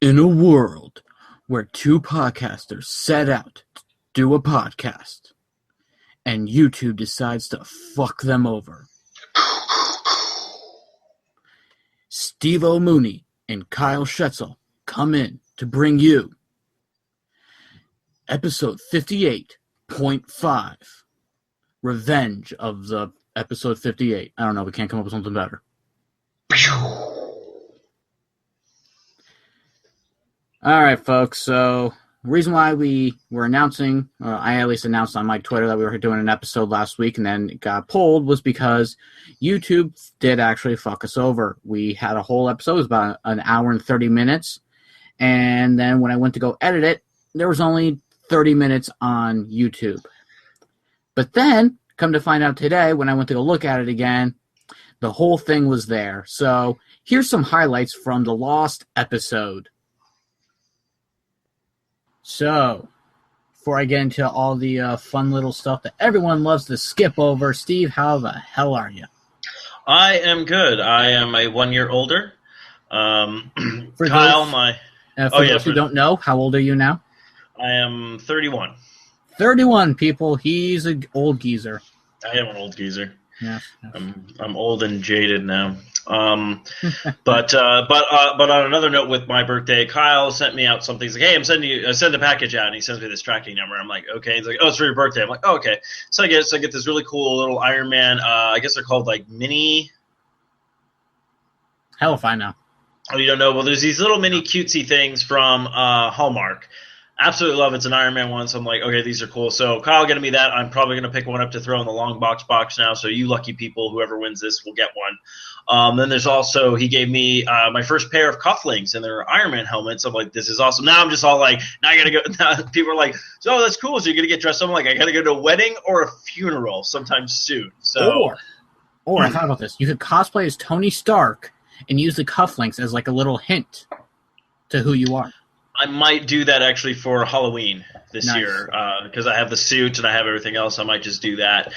In a world where two podcasters set out to do a podcast and YouTube decides to fuck them over, Steve O'Mooney and Kyle Schetzel come in to bring you episode 58.5, Revenge of the episode 58. I don't know, we can't come up with something better. Alright, folks, so the reason why we were announcing, I at least announced on my Twitter that we were doing an episode last week and then it got pulled, was because YouTube did actually fuck us over. We had a whole episode, it was about an hour and 30 minutes, and then when I went to go edit it, there was only 30 minutes on YouTube. But then, come to find out today, when I went to go look at it again, the whole thing was there. So, here's some highlights from the lost episode. So, before I get into all the fun little stuff that everyone loves to skip over, Steve, how the hell are you? I am good. I am a 1 year older. For Kyle, those who don't know, how old are you now? I am 31. 31, people. He's an old geezer. I am an old geezer. Yes. I'm old and jaded now. But on another note, with my birthday, Kyle sent me out something. He's like, "Hey, I send the package out," and he sends me this tracking number. I'm like, "Okay." He's like, "Oh, it's for your birthday." I'm like, "Oh, okay." So I get this really cool little Iron Man. I guess they're called like mini. Hell if I know. Oh, you don't know? Well, there's these little mini cutesy things from Hallmark. Absolutely love it. It's an Iron Man one, so I'm like, okay, these are cool. So Kyle getting me that. I'm probably going to pick one up to throw in the long box now, so you lucky people, whoever wins this will get one. Then there's also, he gave me my first pair of cufflinks, and they're Iron Man helmets. I'm like, this is awesome. Now I'm just all like, now I got to go. Now people are like, so that's cool. So you're going to get dressed up? I'm like, I got to go to a wedding or a funeral sometime soon. So, Or I thought about this. You could cosplay as Tony Stark and use the cufflinks as like a little hint to who you are. I might do that actually for Halloween this Nice. year because I have the suit and I have everything else. I might just do that.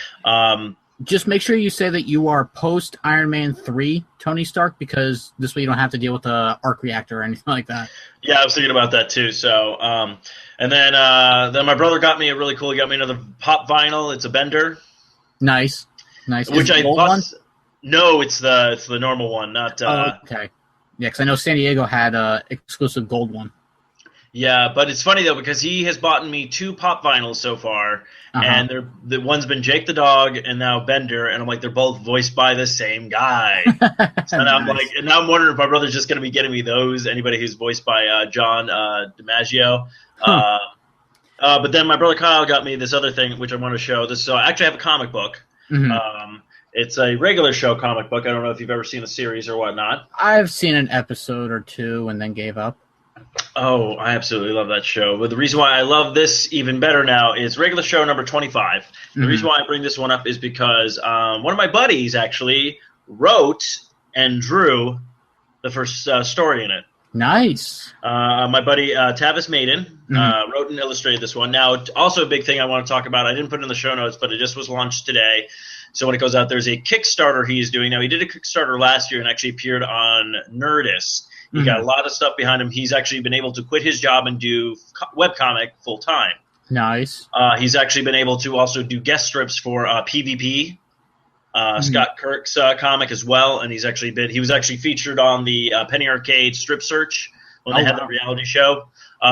Just make sure you say that you are post Iron Man 3 Tony Stark, because this way you don't have to deal with the arc reactor or anything like that. Yeah, I was thinking about that too. So, and then my brother got me a really cool. He got me another pop vinyl. It's a Bender. Nice. Which I gold thought. one? No, it's the normal one, not. Okay. Yeah, because I know San Diego had a exclusive gold one. Yeah, but it's funny though because he has bought me 2 pop vinyls so far, and the one's been Jake the Dog and now Bender, and I'm like, they're both voiced by the same guy. And I'm Nice. like, and now I'm wondering if my brother's just going to be getting me those. Anybody who's voiced by John DiMaggio. But then my brother Kyle got me this other thing, which I want to show. This, so I actually have a comic book. Mm-hmm. It's a regular show comic book. I don't know if you've ever seen the series or whatnot. I've seen an episode or two and then gave up. Oh, I absolutely love that show. But the reason why I love this even better now is regular show number 25. The reason why I bring this one up is because one of my buddies actually wrote and drew the first story in it. Nice. My buddy Tavis Maiden wrote and illustrated this one. Now, also a big thing I want to talk about, I didn't put it in the show notes, but it just was launched today. So when it goes out, there's a Kickstarter he's doing. Now, he did a Kickstarter last year and actually appeared on Nerdist. He got a lot of stuff behind him. He's actually been able to quit his job and do webcomic full time. Nice. He's actually been able to also do guest strips for PvP, Scott Kirk's comic as well. And he was actually featured on the Penny Arcade Strip Search when they had the reality show.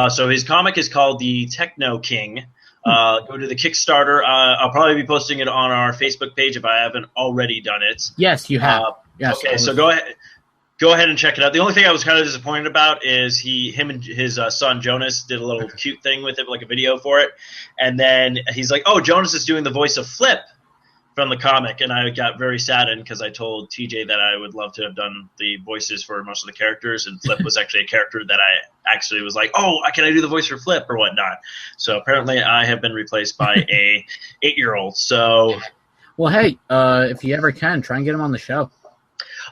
So his comic is called The Techno King. Go to the Kickstarter. I'll probably be posting it on our Facebook page if I haven't already done it. Yes, you have. Yes. Okay, so go ahead. Go ahead and check it out. The only thing I was kind of disappointed about is him and his son Jonas did a little cute thing with it, like a video for it. And then he's like, "Oh, Jonas is doing the voice of Flip from the comic," and I got very saddened because I told TJ that I would love to have done the voices for most of the characters, and Flip was actually a character that I actually was like, "Oh, can I do the voice for Flip or whatnot?" So apparently, I have been replaced by a 8-year-old. So, well, hey, if you ever can, try and get him on the show.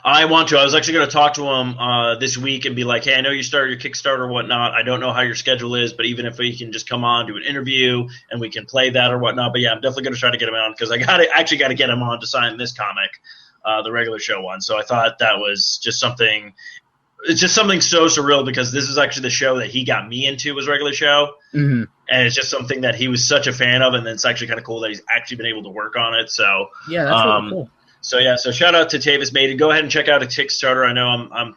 I want to. I was actually going to talk to him this week and be like, "Hey, I know you started your Kickstarter or whatnot. I don't know how your schedule is, but even if he can just come on, do an interview, and we can play that or whatnot." But yeah, I'm definitely going to try to get him on because I actually got to get him on to sign this comic, the regular show one. So I thought that was just something it's just something so surreal because this is actually the show that he got me into, was Regular Show. Mm-hmm. And it's just something that he was such a fan of, and it's actually kind of cool that he's actually been able to work on it. So yeah, that's really cool. So shout out to Tavis Maiden. Go ahead and check out a Kickstarter. I know I'm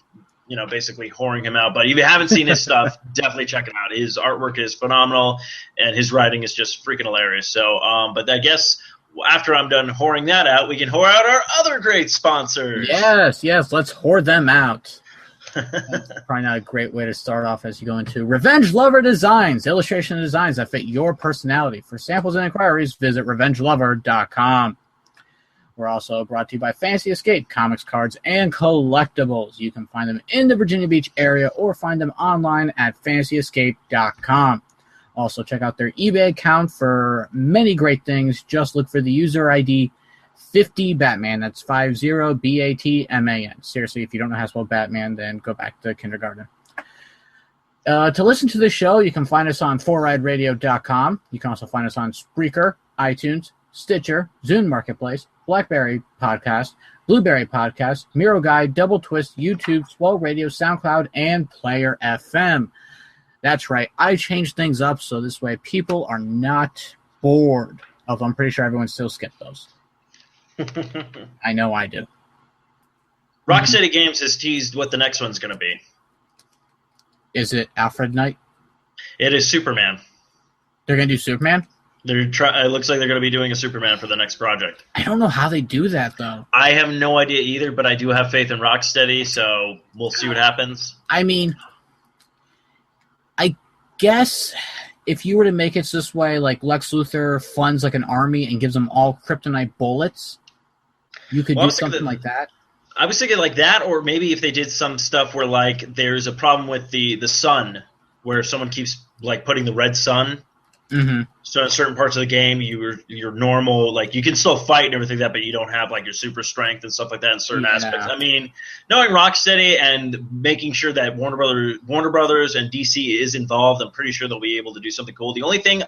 basically whoring him out, but if you haven't seen his stuff, definitely check him out. His artwork is phenomenal, and his writing is just freaking hilarious. So, but I guess after I'm done whoring that out, we can whore out our other great sponsors. Yes, let's whore them out. That's probably not a great way to start off as you go into Revenge Lover Designs, illustration and designs that fit your personality. For samples and inquiries, visit revengelover.com. We're also brought to you by Fantasy Escape, comics, cards, and collectibles. You can find them in the Virginia Beach area or find them online at fantasyescape.com. Also, check out their eBay account for many great things. Just look for the user ID 50 Batman. That's 50 BATMAN. Seriously, if you don't know how to spell Batman, then go back to kindergarten. To listen to the show, you can find us on 4rideradio.com. You can also find us on Spreaker, iTunes, Stitcher, Zune Marketplace, BlackBerry Podcast, Blueberry Podcast, Miro Guide, Double Twist, YouTube, Swell Radio, SoundCloud, and Player FM. That's right. I changed things up so this way people are not bored. Although I'm pretty sure everyone still skipped those. I know I do. Rocksteady Games has teased what the next one's going to be. Is it Alfred Knight? It is Superman. They're going to do Superman? It looks like they're going to be doing a Superman for the next project. I don't know how they do that, though. I have no idea either, but I do have faith in Rocksteady, so we'll see what happens. I mean, I guess if you were to make it this way, like Lex Luthor funds like an army and gives them all kryptonite bullets, you could do something like that. I was thinking like that, or maybe if they did some stuff where like there's a problem with the sun, where someone keeps like putting the red sun. Mm-hmm. So in certain parts of the game, you're normal, like you can still fight and everything like that, but you don't have like your super strength and stuff like that in certain aspects. I mean, knowing Rocksteady and making sure that Warner Brothers and DC is involved, I'm pretty sure they'll be able to do something cool. The only thing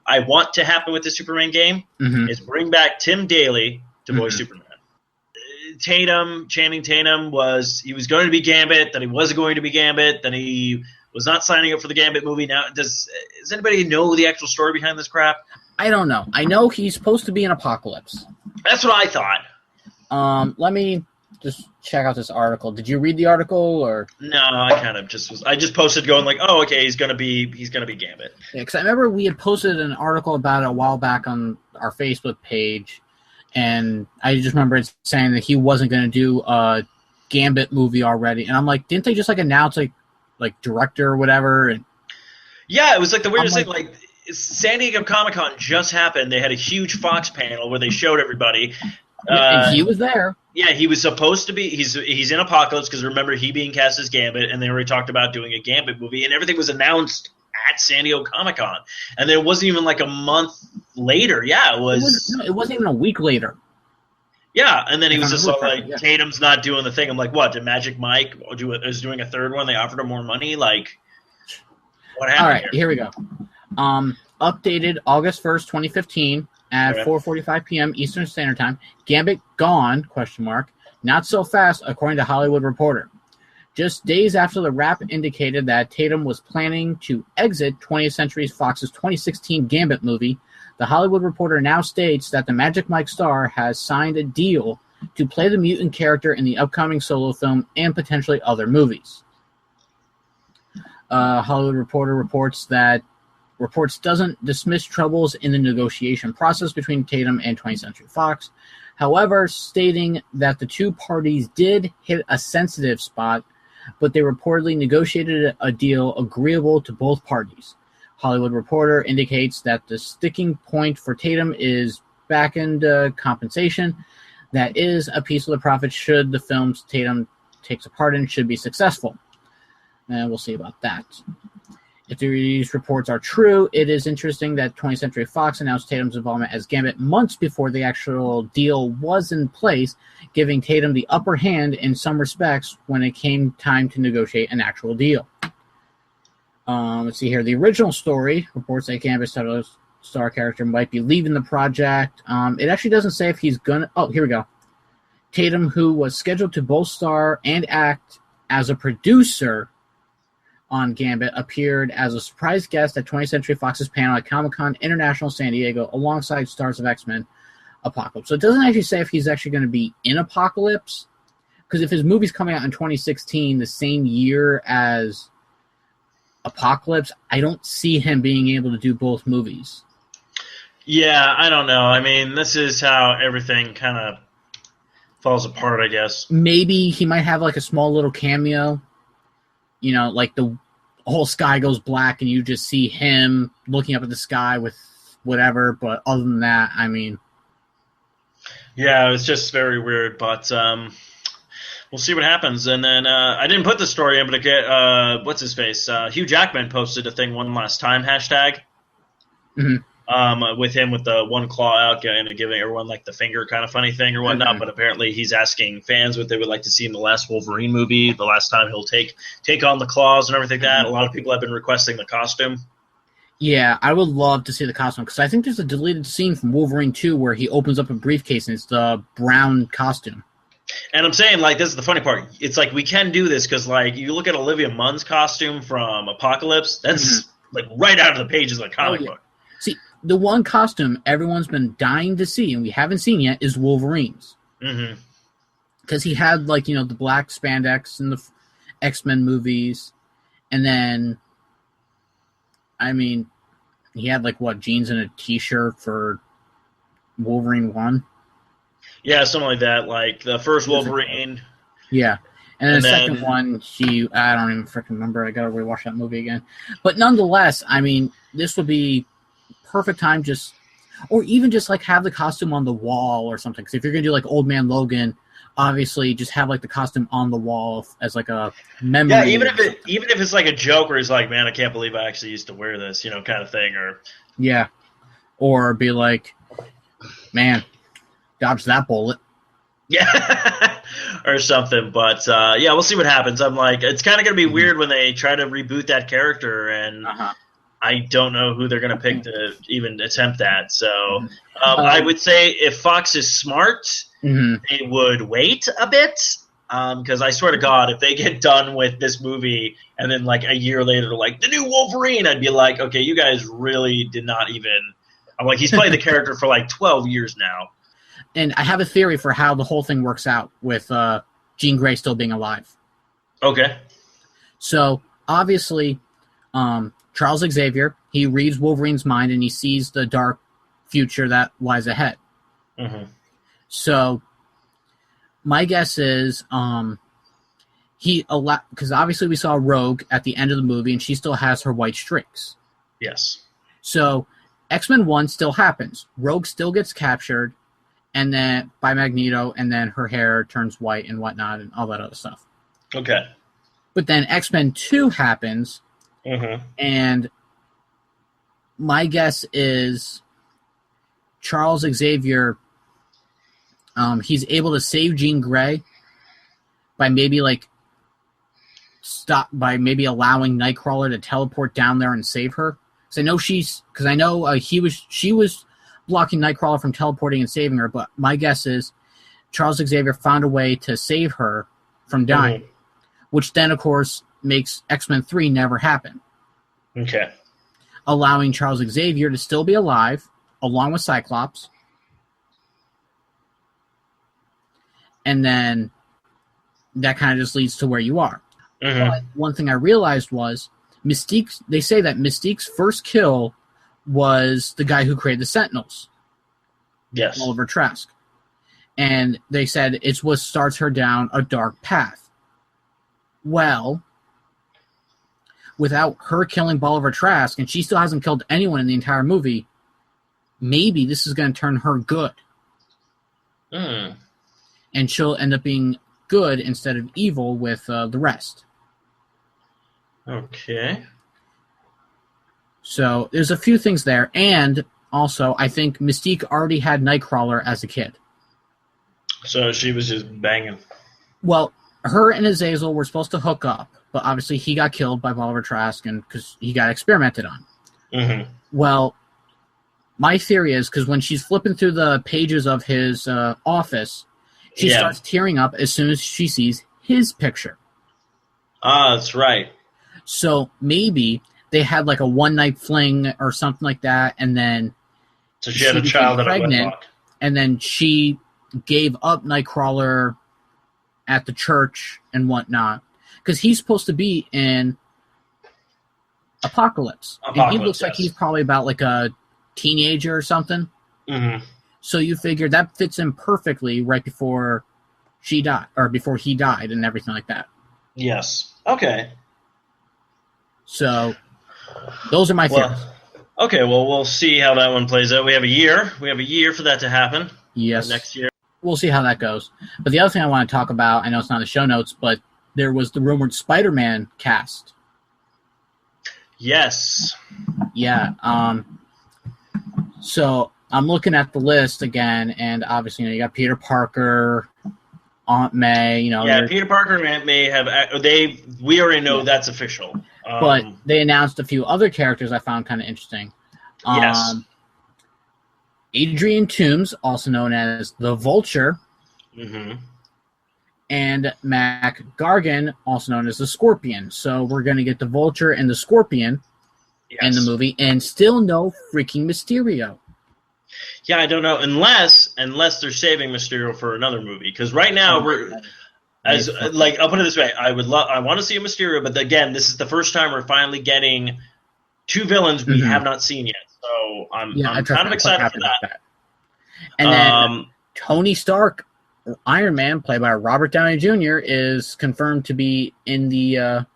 I want to happen with the Superman game is bring back Tim Daly to voice Superman. Channing Tatum was going to be Gambit, then he wasn't going to be Gambit, then he was not signing up for the Gambit movie. Now, does anybody know the actual story behind this crap? I don't know. I know he's supposed to be in Apocalypse. That's what I thought. Let me just check out this article. Did you read the article or? No, I just posted going like, oh, okay, he's gonna be Gambit. Yeah, because I remember we had posted an article about it a while back on our Facebook page, and I just remember it saying that he wasn't going to do a Gambit movie already, and I'm like, didn't they just like announce like director or whatever? And yeah, it was like the weirdest thing. Like San Diego Comic-Con just happened. They had a huge Fox panel where they showed everybody. And he was there. Yeah, he was supposed to be. He's in Apocalypse because remember he being cast as Gambit, and they already talked about doing a Gambit movie, and everything was announced at San Diego Comic-Con, and then it wasn't even like a month later. Yeah, it was. It wasn't even a week later. Yeah, and then he was just like, Tatum's not doing the thing. I'm like, what? Did Magic Mike is doing a third one? They offered him more money? Like, what happened? All right, here we go. Updated August 1st, 2015 at 4:45 p.m. Eastern Standard Time. Gambit gone, ? Not so fast, according to Hollywood Reporter. Just days after the wrap indicated that Tatum was planning to exit 20th Century Fox's 2016 Gambit movie, the Hollywood Reporter now states that the Magic Mike star has signed a deal to play the mutant character in the upcoming solo film and potentially other movies. Hollywood Reporter reports doesn't dismiss troubles in the negotiation process between Tatum and 20th Century Fox, however, stating that the two parties did hit a sensitive spot, but they reportedly negotiated a deal agreeable to both parties. Hollywood Reporter indicates that the sticking point for Tatum is back-end compensation. That is, a piece of the profit should the films Tatum takes a part in should be successful. And we'll see about that. If these reports are true, it is interesting that 20th Century Fox announced Tatum's involvement as Gambit months before the actual deal was in place, giving Tatum the upper hand in some respects when it came time to negotiate an actual deal. Let's see here. The original story reports that Gambit's star character might be leaving the project. It actually doesn't say if he's going to... Oh, here we go. Tatum, who was scheduled to both star and act as a producer on Gambit, appeared as a surprise guest at 20th Century Fox's panel at Comic-Con International San Diego alongside stars of X-Men Apocalypse. So it doesn't actually say if he's actually going to be in Apocalypse, because if his movie's coming out in 2016, the same year as Apocalypse, I don't see him being able to do both movies. Yeah, I don't know. I mean, this is how everything kind of falls apart, I guess. Maybe he might have like a small little cameo, you know, like the whole sky goes black and you just see him looking up at the sky with whatever, but other than that, I mean... Yeah, it's just very weird, but we'll see what happens. And then I didn't put the story in, but what's his face? Hugh Jackman posted a thing one last time, hashtag, with him with the one claw out and giving everyone like the finger kind of funny thing or whatnot. But apparently he's asking fans what they would like to see in the last Wolverine movie, the last time he'll take on the claws and everything like that. A lot of people have been requesting the costume. Yeah, I would love to see the costume, because I think there's a deleted scene from Wolverine 2 where he opens up a briefcase and it's the brown costume. And I'm saying, like, this is the funny part. It's like we can do this because, like, you look at Olivia Munn's costume from Apocalypse, that's, like, right out of the pages of the comic book. See, the one costume everyone's been dying to see, and we haven't seen yet, is Wolverine's. Because he had, like, you know, the black spandex in the X-Men movies, and then... I mean, he had, like, what, jeans and a T-shirt for Wolverine 1? Yeah, something like that. Like, the first Wolverine. Yeah. And then the second one, I don't even freaking remember. I gotta rewatch that movie again. But nonetheless, I mean, this would be perfect time or even just, like, have the costume on the wall or something. Because if you're gonna do, like, Old Man Logan... Obviously, just have like the costume on the wall as like a memory. Yeah, even if it's like a joke where he's like, "Man, I can't believe I actually used to wear this," you know, kind of thing. Or be like, "Man, dodge that bullet." Yeah, or something. But yeah, we'll see what happens. I'm like, it's kind of gonna be weird when they try to reboot that character, and I don't know who they're gonna pick to even attempt that. So I would say if Fox is smart. They would wait a bit, because I swear to God, if they get done with this movie and then like a year later, they're like, the new Wolverine, I'd be like, okay, you guys really did not even... I'm like, he's played the character for like 12 years now. And I have a theory for how the whole thing works out with Jean Grey still being alive. Okay. So, obviously, Charles Xavier, he reads Wolverine's mind and he sees the dark future that lies ahead. So, my guess is because obviously we saw Rogue at the end of the movie, and she still has her white streaks. Yes. So, X-Men 1 still happens. Rogue still gets captured, and then by Magneto, and then her hair turns white and whatnot, and all that other stuff. Okay. But then X-Men 2 happens, and my guess is Charles Xavier... he's able to save Jean Grey by maybe allowing Nightcrawler to teleport down there and save her. Because I know she was blocking Nightcrawler from teleporting and saving her. But my guess is Charles Xavier found a way to save her from dying, which then of course makes X-Men 3 never happen. Okay. Allowing Charles Xavier to still be alive along with Cyclops. And then that kind of just leads to where you are. But one thing I realized was Mystique. They say that Mystique's first kill was the guy who created the Sentinels. Yes. Oliver Trask. And they said it's what starts her down a dark path. Well, without her killing Bolivar Trask, and she still hasn't killed anyone in the entire movie, maybe this is going to turn her good. And she'll end up being good instead of evil with the rest. Okay. So there's a few things there. And also, I think Mystique already had Nightcrawler as a kid. So she was just banging. Well, her and Azazel were supposed to hook up, but obviously he got killed by Bolivar Trask because he got experimented on. Well, my theory is because when she's flipping through the pages of his office... She starts tearing up as soon as she sees his picture. Ah, that's right. So maybe they had like a one-night fling or something like that, and then So she had she a became child out of pregnant, wedlock. and then she gave up Nightcrawler at the church and whatnot, because he's supposed to be in Apocalypse, and he looks like he's probably about like a teenager or something. Mm-hmm. So you figure that fits in perfectly right before she died, or before he died, and everything like that. Yes. Okay. So those are my theories. Okay, well, we'll see how that one plays out. We have a year. We have a year for that to happen. Yes. Next year. We'll see how that goes. But the other thing I want to talk about, I know it's not in the show notes, but there was the rumored Spider-Man cast. Yes. Yeah. So I'm looking at the list again, and obviously, you got Peter Parker, Aunt May. Yeah, Peter Parker and Aunt May have we already know that's official. But they announced a few other characters I found kind of interesting. Yes. Adrian Toomes, also known as the Vulture, and Mac Gargan, also known as the Scorpion. So we're going to get the Vulture and the Scorpion in the movie, and still no freaking Mysterio. Yeah, I don't know, unless they're saving Mysterio for another movie. Because right now I'll put it this way: I want to see a Mysterio, but again, this is the first time we're finally getting two villains we have not seen yet. So I'm kind of excited for that. And then Tony Stark, Iron Man, played by Robert Downey Jr., is confirmed to be in the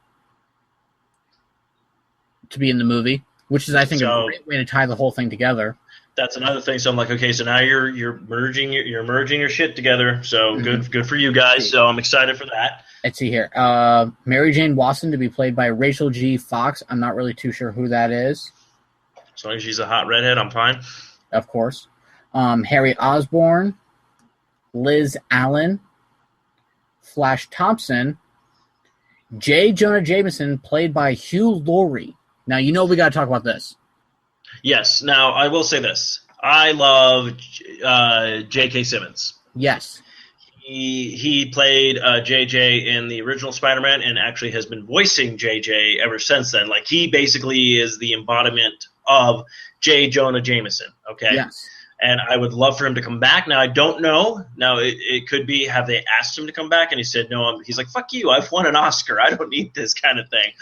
movie, which is, I think, a great way to tie the whole thing together. That's another thing. So I'm like, okay, so now you're merging your shit together. So good for you guys. So I'm excited for that. Let's see here. Mary Jane Watson to be played by Rachel G. Fox. I'm not really too sure who that is. As long as she's a hot redhead, I'm fine. Of course. Harry Osborn, Liz Allen, Flash Thompson, J. Jonah Jameson, played by Hugh Laurie. Now, we got to talk about this. Yes. Now, I will say this. I love J.K. Simmons. Yes. He played JJ in the original Spider-Man and actually has been voicing JJ ever since then. Like, he basically is the embodiment of J. Jonah Jameson, okay? Yes. And I would love for him to come back. Now, I don't know. Now, it could be, have they asked him to come back? And he said, no. He's like, fuck you. I've won an Oscar. I don't need this kind of thing.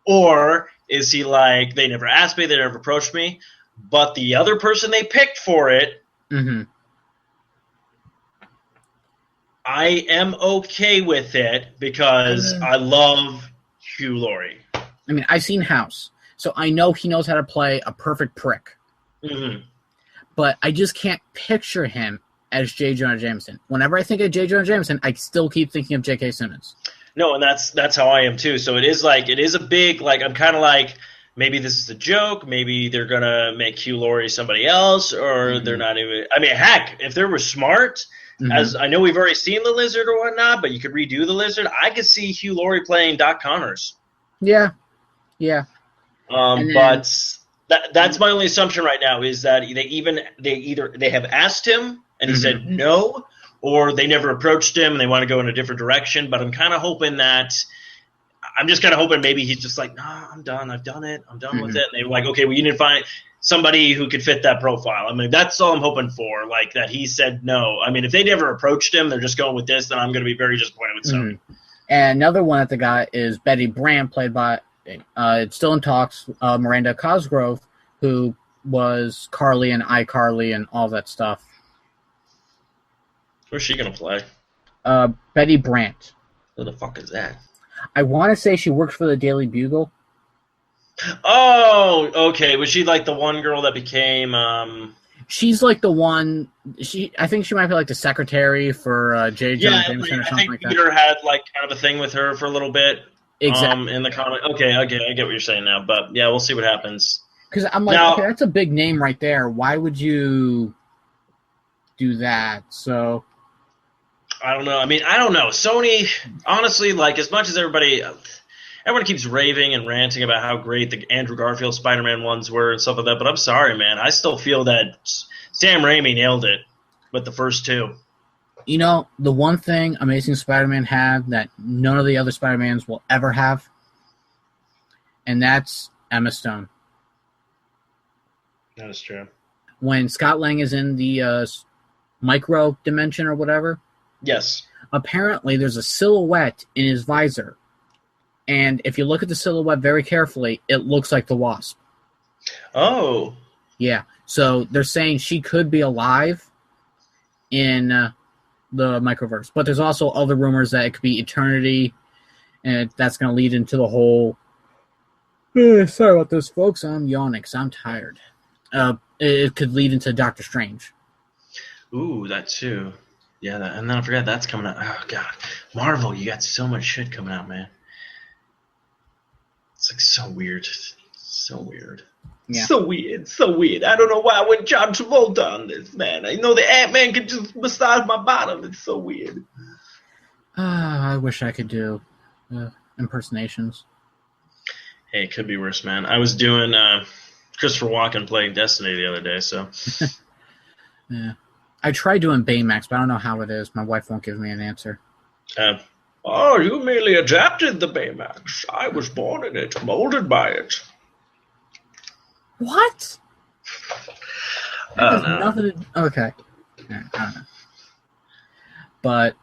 Or is he like, they never asked me, they never approached me, but the other person they picked for it, I am okay with it because I love Hugh Laurie. I mean, I've seen House, so I know he knows how to play a perfect prick. But I just can't picture him as J. Jonah Jameson. Whenever I think of J. Jonah Jameson, I still keep thinking of J.K. Simmons. No, and that's how I am too. So it is a big, like, I'm kind of like, maybe this is a joke. Maybe they're going to make Hugh Laurie somebody else, or they're not even. I mean, heck, if they were smart, as I know we've already seen the Lizard or whatnot, but you could redo the Lizard. I could see Hugh Laurie playing Doc Connors. Yeah. But that's my only assumption right now is that they have asked him and he said no, or they never approached him and they want to go in a different direction. But I'm kind of hoping maybe he's just like, nah, I'm done. I've done it. I'm done with it. And they were like, okay, well, you didn't find somebody who could fit that profile. I mean, that's all I'm hoping for, like that he said no. I mean, if they never approached him, they're just going with this, then I'm going to be very disappointed with Sony. And another one that they got is Betty Brant, played by, it's still in talks, Miranda Cosgrove, who was Carly and iCarly and all that stuff. Who's she going to play? Betty Brant. Who the fuck is that? I want to say she worked for the Daily Bugle. Oh, okay. Was she like the one girl that became... She's like the one... I think she might be like the secretary for J. Jonah Jameson or something like that. Peter had like kind of a thing with her for a little bit. Exactly. In the comic. Okay, I get what you're saying now. But yeah, we'll see what happens. Because I'm like, okay, that's a big name right there. Why would you do that? So... I don't know. I mean, I don't know. Sony, honestly, like, as much as everyone keeps raving and ranting about how great the Andrew Garfield Spider-Man ones were and stuff like that, but I'm sorry, man. I still feel that Sam Raimi nailed it with the first two. You know, the one thing Amazing Spider-Man had that none of the other Spider-Mans will ever have, and that's Emma Stone. That is true. When Scott Lang is in the micro dimension or whatever, Yes. apparently there's a silhouette in his visor. And if you look at the silhouette very carefully, it looks like the Wasp. Oh. Yeah. So they're saying she could be alive in the microverse. But there's also other rumors that it could be Eternity, and that's going to lead into the whole... sorry about this, folks. I'm yawning because I'm tired. It could lead into Doctor Strange. Ooh, that too. Yeah, and then I forgot that's coming out. Oh, God. Marvel, you got so much shit coming out, man. It's like so weird. So weird. Yeah. So weird. I don't know why I went John Travolta on this, man. I know the Ant-Man could just massage my bottom. It's so weird. I wish I could do impersonations. Hey, it could be worse, man. I was doing Christopher Walken playing Destiny the other day, so. Yeah. I tried doing Baymax, but I don't know how it is. My wife won't give me an answer. Oh, you merely adapted the Baymax. I was born in it, molded by it. What? That has no. nothing to... Okay. Yeah, I don't know. But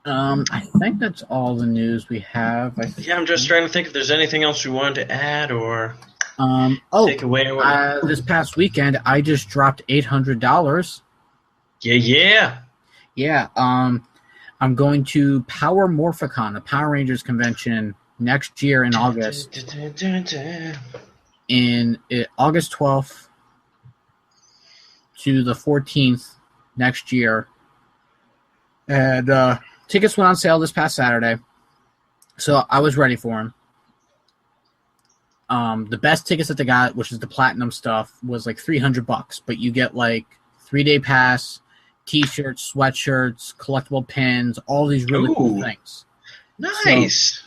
I think that's all the news we have. Yeah, I'm just trying to think if there's anything else we wanted to add or take away. This past weekend, I just dropped $800. Yeah. Yeah, I'm going to Power Morphicon, a Power Rangers convention, next year in August. August 12th to the 14th next year. And tickets went on sale this past Saturday, so I was ready for them. The best tickets that they got, which is the platinum stuff, was like $300, but you get like 3-day pass, T-shirts, sweatshirts, collectible pins, all these really cool things. Nice.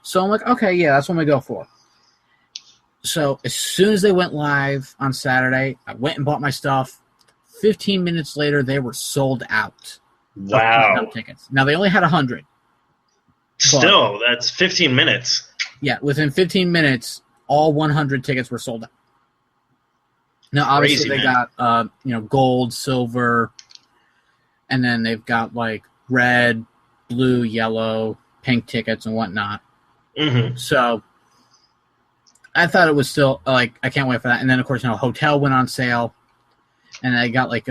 So I'm like, okay, yeah, that's what I'm going to go for. So as soon as they went live on Saturday, I went and bought my stuff. 15 minutes later, they were sold out. Wow. Tickets. Now, they only had 100. Still, that's 15 minutes. Yeah, within 15 minutes, all 100 tickets were sold out. Now, obviously, they got gold, silver, and then they've got like red, blue, yellow, pink tickets and whatnot. Mm-hmm. So I thought it was still like I can't wait for that. And then of course, hotel went on sale, and I got like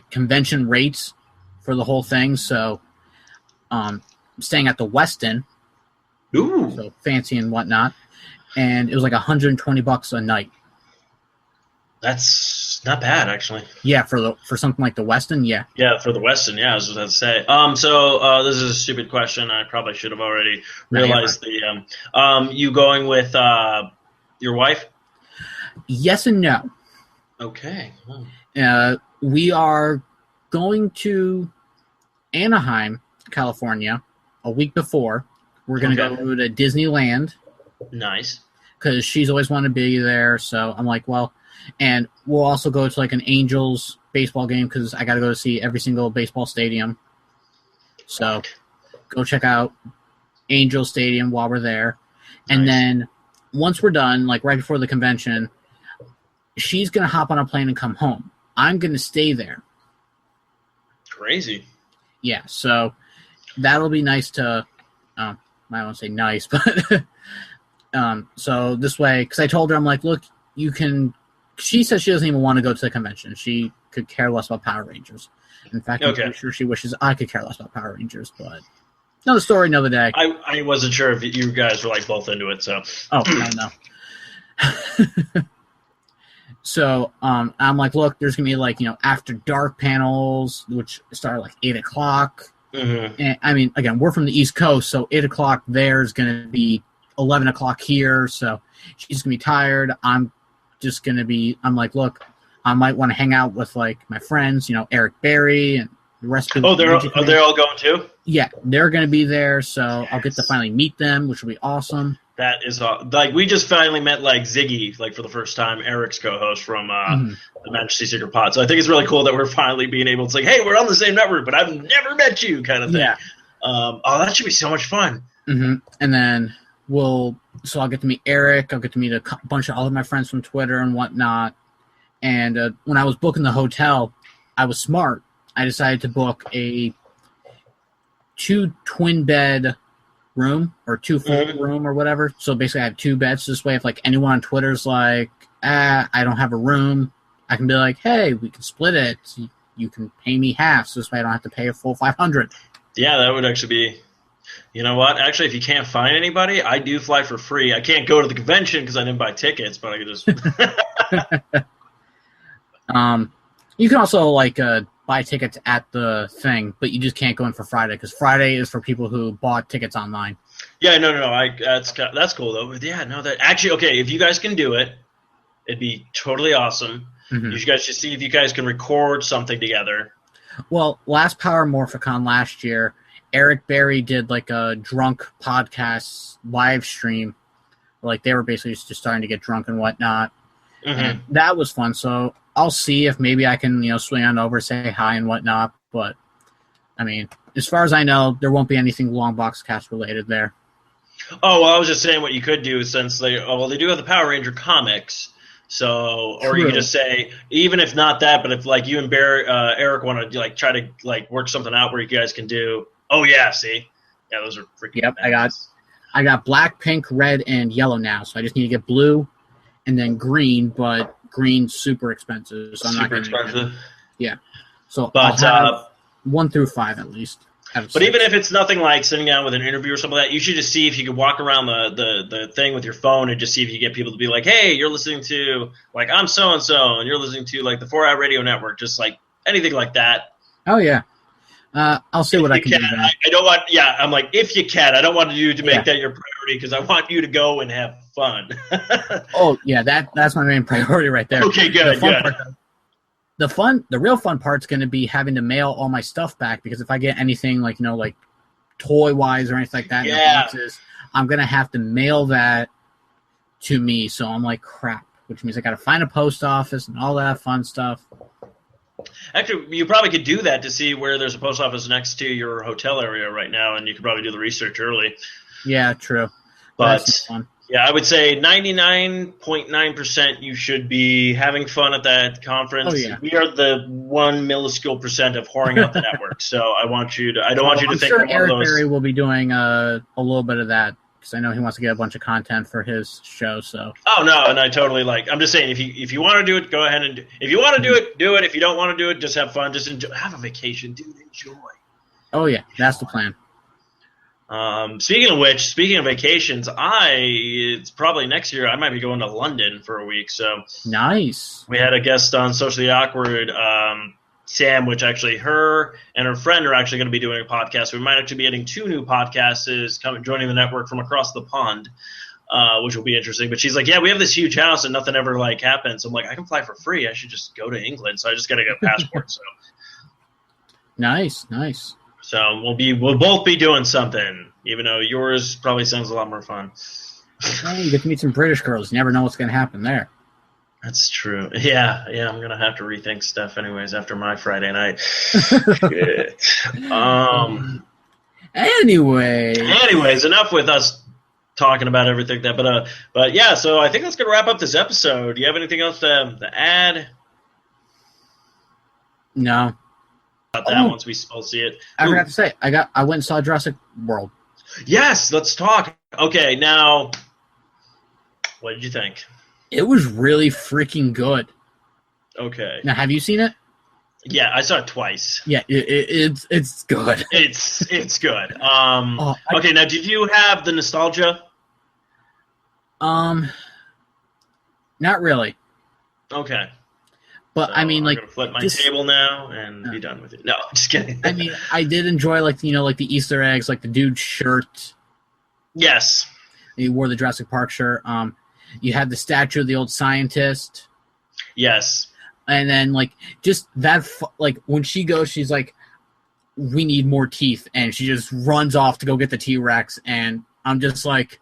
convention rates for the whole thing. So, staying at the Westin, so fancy and whatnot, and it was like $120 a night. That's not bad, actually. Yeah, for something like the Westin, yeah. Yeah, for the Westin, yeah, I was about to say. So this is a stupid question. I probably should have already realized you going with your wife? Yes and no. Okay. We are going to Anaheim, California, a week before. We're going to go to Disneyland. Nice. Because she's always wanted to be there, so I'm like, well... And we'll also go to like an Angels baseball game because I got to go to see every single baseball stadium. So go check out Angels Stadium while we're there. Nice. And then once we're done, like right before the convention, she's going to hop on a plane and come home. I'm going to stay there. Crazy. Yeah, so that'll be nice to I won't say nice, but so this way, because I told her, I'm like, look, you can... She says she doesn't even want to go to the convention. She could care less about Power Rangers. In fact, I'm pretty sure she wishes I could care less about Power Rangers, but another story, another day. I wasn't sure if you guys were like both into it, so. Oh, no. So I'm like, look, there's going to be like, after dark panels, which start at like 8 o'clock. Mm-hmm. And, I mean, again, we're from the East Coast, so 8 o'clock there is going to be 11 o'clock here, so she's going to be tired. I'm like, look, I might want to hang out with like my friends, Eric Berry and the rest of the they're all going too? Yeah, they're going to be there, so I'll get to finally meet them, which will be awesome. That is like we just finally met like Ziggy like for the first time, Eric's co-host from the Majesty Secret Pod. So I think it's really cool that we're finally being able to say, hey, we're on the same network, but I've never met you kind of thing. Yeah. That should be so much fun. Mm-hmm. And then I'll get to meet Eric. I'll get to meet a bunch of all of my friends from Twitter and whatnot. And when I was booking the hotel, I was smart. I decided to book a 2 twin bed room or 2 full room or whatever. So basically I have 2 beds. This way, if like anyone on Twitter's like, I don't have a room, I can be like, hey, we can split it. You can pay me half. So this way I don't have to pay a full $500. Yeah, that would actually be, you know what? Actually, if you can't find anybody, I do fly for free. I can't go to the convention because I didn't buy tickets, but I could just. You can also like buy tickets at the thing, but you just can't go in for Friday because Friday is for people who bought tickets online. Yeah, no. That's cool though. But yeah, no, that actually okay. If you guys can do it, it'd be totally awesome. Mm-hmm. You guys should see if you guys can record something together. Well, last Power Morphicon last year, Eric Berry did like a drunk podcast live stream. Like they were basically just starting to get drunk and whatnot. Mm-hmm. And that was fun. So I'll see if maybe I can, swing on over, say hi and whatnot. But, I mean, as far as I know, there won't be anything Long Box Cast related there. Oh, well, I was just saying what you could do since they do have the Power Ranger comics. So, or True. You could just say, even if not that, but if like you and Eric want to like try to like work something out where you guys can do. Oh yeah, see, yeah, those are freaking. Yep, nice. I got black, pink, red, and yellow now. So I just need to get blue, and then green. But green's super expensive. So I'm super expensive. Yeah. So but I'll have 1 through 5 at least. But even if it's nothing like sitting down with an interview or something like that, you should just see if you can walk around the thing with your phone and just see if you get people to be like, hey, you're listening to, like, I'm so-and-so, and you're listening to, like, the 4-Hour Radio Network, just, like, anything like that. Oh, yeah. I'll see what I can do. I don't want, I'm like, if you can. I don't want you to make that your priority because I want you to go and have fun. Oh, yeah, that's my main priority right there. Okay, good. The real fun part's going to be having to mail all my stuff back because if I get anything like, like toy-wise or anything like that in the boxes, I'm going to have to mail that to me. So I'm like, crap, which means I got to find a post office and all that fun stuff. Actually, you probably could do that to see where there's a post office next to your hotel area right now, and you could probably do the research early. Yeah, true. But yeah, I would say 99.9% you should be having fun at that conference. Oh, yeah. We are the 1 minuscule percent of whoring out the network. So I don't want you to think sure Eric Berry will be doing a little bit of that because I know he wants to get a bunch of content for his show. So. Oh no, and I totally I'm just saying if you want to do it, go ahead and if you want to do it, do it. If you don't want to do it, just have fun. Just enjoy, have a vacation, dude. Enjoy. Oh yeah, that's the plan. Speaking of vacations, it's probably next year. I might be going to London for a week. So nice. We had a guest on Socially Awkward, Sam, which actually her and her friend are actually going to be doing a podcast. We might actually be getting 2 new podcasters joining the network from across the pond, which will be interesting. But she's like, yeah, we have this huge house and nothing ever happens. So I'm like, I can fly for free. I should just go to England. So I just got to get a passport. So nice. So we'll both be doing something, even though yours probably sounds a lot more fun. Hey, you get to meet some British girls. You never know what's going to happen there. That's true. Yeah, I'm going to have to rethink stuff anyways after my Friday night. Anyways, enough with us talking about everything that. But yeah, so I think that's going to wrap up this episode. Do you have anything else to add? No. That once we both see it. I forgot to say, I went and saw Jurassic World. Yes, let's talk. Okay, now, what did you think? It was really freaking good. Okay. Now, have you seen it? Yeah, I saw it twice. Yeah, it's good. It's good. Okay, now did you have the nostalgia? Not really. Okay. But so I mean, like, I'm gonna flip my table now and be done with it. No, I'm just kidding. I mean, I did enjoy like the Easter eggs, like the dude's shirt. Yes. He wore the Jurassic Park shirt. You had the statue of the old scientist. Yes. And then like just that, like when she goes, she's like, "We need more teeth," and she just runs off to go get the T-Rex. And I'm just like,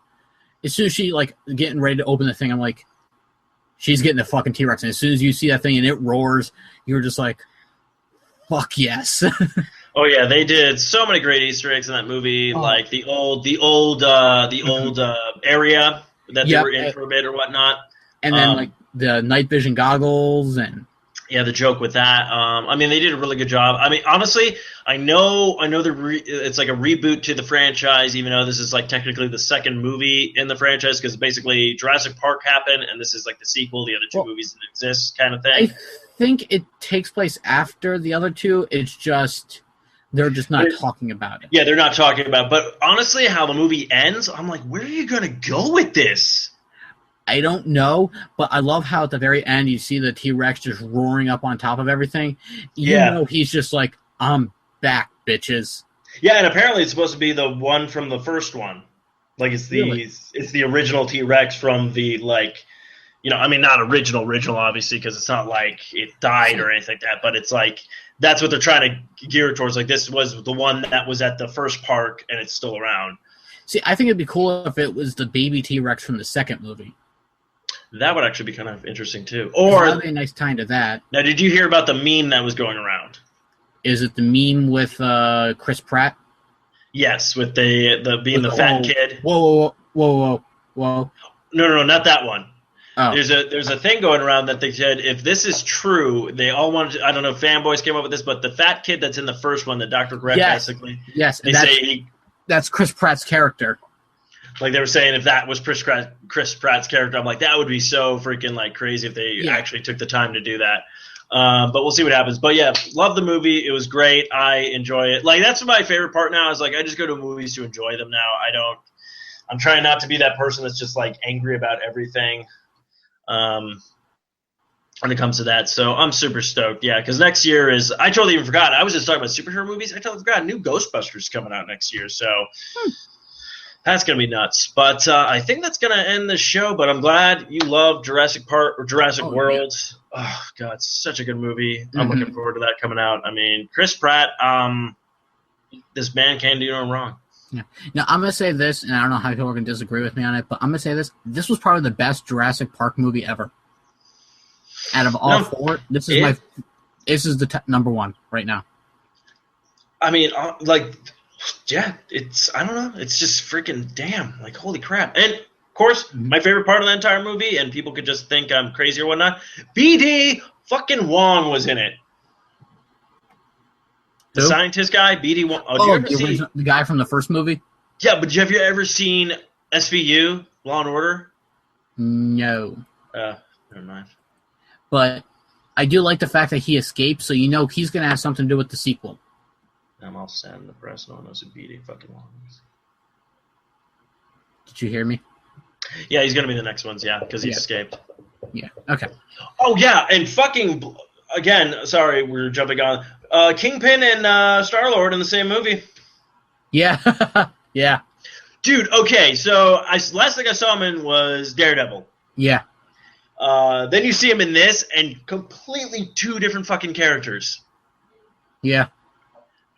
as soon as she like getting ready to open the thing, I'm like, she's getting the fucking T-Rex. And as soon as you see that thing and it roars, you're just like, fuck yes. Oh yeah, they did so many great Easter eggs in that movie, like the old area that they were in for a bit or whatnot, and then like the night vision goggles and the joke with that. I mean, they did a really good job. I mean, honestly, I know it's like a reboot to the franchise, even though this is like technically the second movie in the franchise because basically Jurassic Park happened and this is like the sequel. The other two movies didn't exist, kind of thing. I think it takes place after the other two. It's just. They're just not talking about it. Yeah, they're not talking about it. But honestly, how the movie ends, I'm like, where are you going to go with this? I don't know, but I love how at the very end you see the T-Rex just roaring up on top of everything. You know he's just like, I'm back, bitches. Yeah, and apparently it's supposed to be the one from the first one. Like it's the original T-Rex from the I mean not original obviously because it's not like it died or anything like that, but it's like that's what they're trying to gear towards. Like this was the one that was at the first park and it's still around. See, I think it'd be cool if it was the baby T-Rex from the second movie. That would actually be kind of interesting too. Or that'd be a nice tie to that. Now, did you hear about the meme that was going around? Is it the meme with Chris Pratt? Yes, with the being the fat kid. Whoa. No, not that one. Oh. There's a thing going around that they said if this is true, they all wanted to, I don't know if fanboys came up with this, but the fat kid that's in the first one, the Dr. Greg basically. Yes, that's Chris Pratt's character. Like they were saying if that was Chris Pratt's character, I'm like, that would be so freaking like crazy if they actually took the time to do that. But we'll see what happens. But yeah, love the movie. It was great. I enjoy it. Like that's my favorite part now is like I just go to movies to enjoy them now. I'm trying not to be that person that's just like angry about everything. When it comes to that, so I'm super stoked. Yeah, because next year is I totally even forgot. I was just talking about superhero movies. I totally forgot new Ghostbusters coming out next year, so that's gonna be nuts. But I think that's gonna end the show. But I'm glad you love Jurassic Park or Jurassic World. Yeah. Oh god, such a good movie. Mm-hmm. I'm looking forward to that coming out. I mean, Chris Pratt, this man can't do no wrong. Yeah. Now, I'm going to say this, and I don't know how people are going to disagree with me on it, but I'm going to say this. This was probably the best Jurassic Park movie ever. Out of all four, this is the number one right now. I mean, I don't know. It's just freaking damn. Like, holy crap. And, of course, my favorite part of the entire movie, and people could just think I'm crazy or whatnot, BD fucking Wong was in it. The scientist guy, BD Wong. The guy from the first movie? Yeah, but have you ever seen SVU, Law and Order? No. Never mind. But I do like the fact that he escaped, so you know he's going to have something to do with the sequel. I'm all sad in the press. No one knows who BD fucking Wong is. Did you hear me? Yeah, he's going to be the next ones, because he escaped. Yeah, okay. Oh, yeah, and fucking... Again, sorry, we're jumping on. Kingpin and Star-Lord in the same movie. Yeah. Yeah. Dude, okay, so last thing I saw him in was Daredevil. Yeah. Then you see him in this, and completely two different fucking characters. Yeah.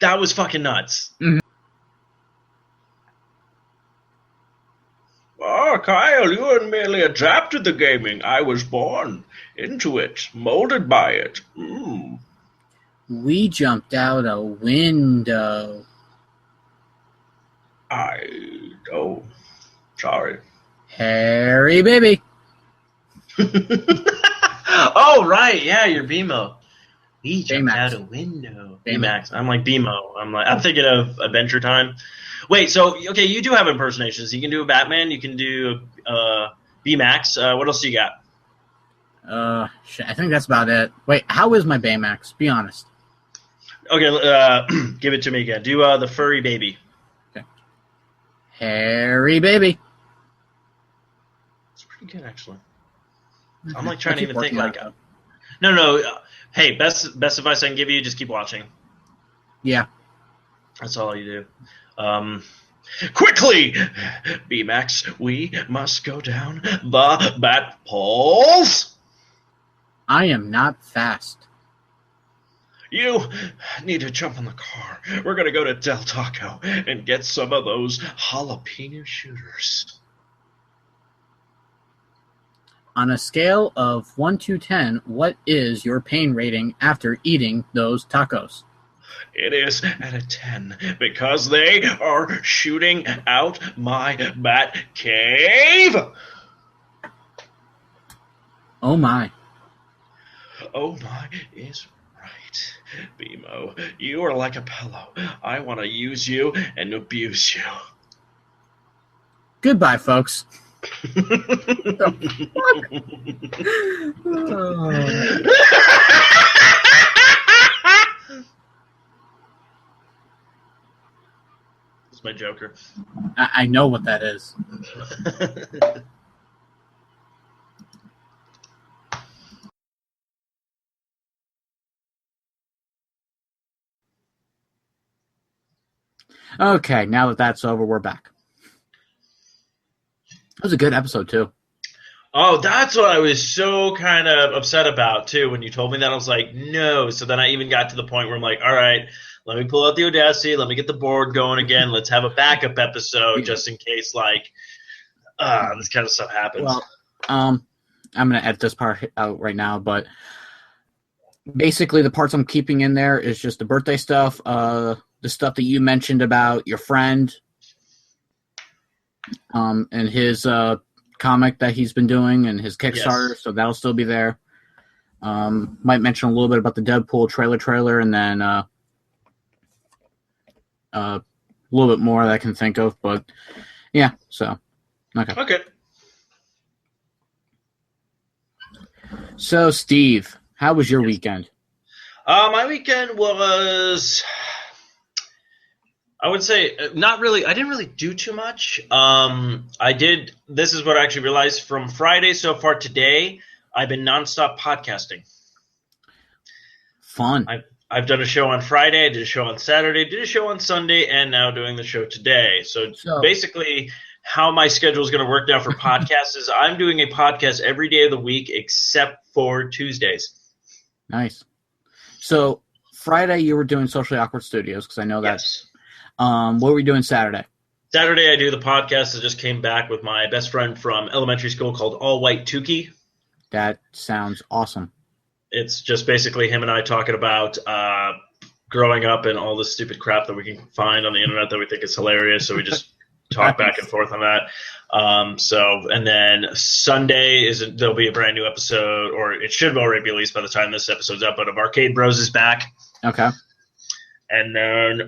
That was fucking nuts. Mm-hmm. Oh, Kyle, you weren't merely adapted to gaming. I was born into it, molded by it. We jumped out a window. Sorry. Harry, baby. Oh, right. Yeah, you're BMO. We jumped Baymax. out a window. Baymax. I'm like BMO. I'm thinking of Adventure Time. Wait, so, okay, you do have impersonations. You can do a Batman. You can do Baymax. What else do you got? Shit, I think that's about it. Wait, how is my Baymax? Be honest. Okay, give it to me again. Do the furry baby. Okay. Harry, baby. It's pretty good, actually. I'm like trying to even think like... No. Hey, best advice I can give you, just keep watching. Yeah. That's all you do. Quickly! Baymax, we must go down the bat poles. I am not fast. You need to jump in the car. We're going to go to Del Taco and get some of those jalapeno shooters. on a scale of 1 to 10, what is your pain rating after eating those tacos? It is at a 10 because they are shooting out my bat cave. Oh my. Oh my is right. BMO, you are like a pillow. I want to use you and abuse you. Goodbye, folks. It's my Joker. I know what that is. Okay, now that that's over, we're back. That was a good episode, too. Oh, that's what I was so kind of upset about, too. When you told me that, I was like, no. So then I even got to the point where I'm like, all right, let me pull out the Audacity. Let me get the board going again. Let's have a backup episode just in case, like, this kind of stuff happens. Well, I'm going to edit this part out right now, but basically the parts I'm keeping in there is just the birthday stuff, the stuff that you mentioned about your friend, and his comic that he's been doing and his Kickstarter, so that'll still be there. Might mention a little bit about the Deadpool trailer, and then a little bit more that I can think of, but yeah, so okay. So, Steve, how was your weekend? My weekend was, I would say, not really. I didn't really do too much. This is what I actually realized from Friday so far today. I've been nonstop podcasting. Fun. I've done a show on Friday. I did a show on Saturday. Did a show on Sunday, and now doing the show today. So basically, how my schedule is going to work now for podcasts is I'm doing a podcast every day of the week except for Tuesdays. Nice. So Friday you were doing Socially Awkward Studios, because I know that. Yes. What were we doing Saturday? Saturday I do the podcast. I just came back with my best friend from elementary school called All White Tukey. That sounds awesome. It's just basically him and I talking about growing up and all this stupid crap that we can find on the internet that we think is hilarious. So we just talk back and forth on that. And then Sunday there'll be a brand new episode, or it should already be released by the time this episode's up, but of Arcade Bros is back. Okay. And then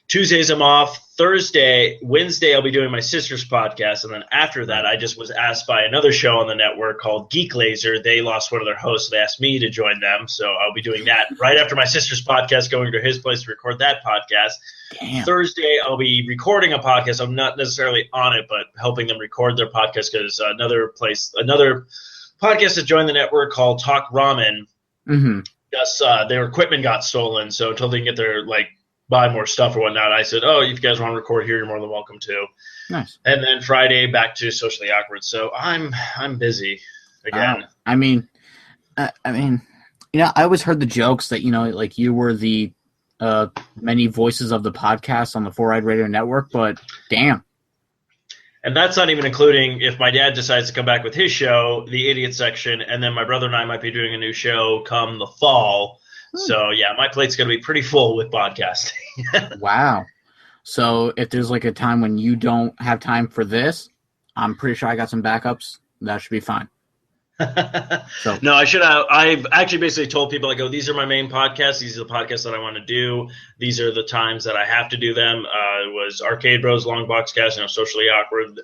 Tuesdays I'm off. Wednesday I'll be doing my sister's podcast. And then after that, I just was asked by another show on the network called Geek Laser. They lost one of their hosts. So they asked me to join them. So I'll be doing that right after my sister's podcast, going to his place to record that podcast. Damn. Thursday I'll be recording a podcast. I'm not necessarily on it, but helping them record their podcast, because another podcast that joined the network called Talk Ramen. Mm-hmm. Just their equipment got stolen, so until they can get their buy more stuff or whatnot, I said, "Oh, if you guys want to record here, you're more than welcome to." Nice. And then Friday back to Socially Awkward. So I'm busy again. I mean, I always heard the jokes that you were the many voices of the podcast on the Four Eyed Radio Network, but damn. And that's not even including if my dad decides to come back with his show, The Idiot Section, and then my brother and I might be doing a new show come the fall. So, yeah, my plate's going to be pretty full with podcasting. Wow. So if there's a time when you don't have time for this, I'm pretty sure I got some backups. That should be fine. So. No, I've actually basically told people, these are my main podcasts. These are the podcasts that I want to do. These are the times that I have to do them. It was Arcade Bros, Long Box Cast, Socially Awkward.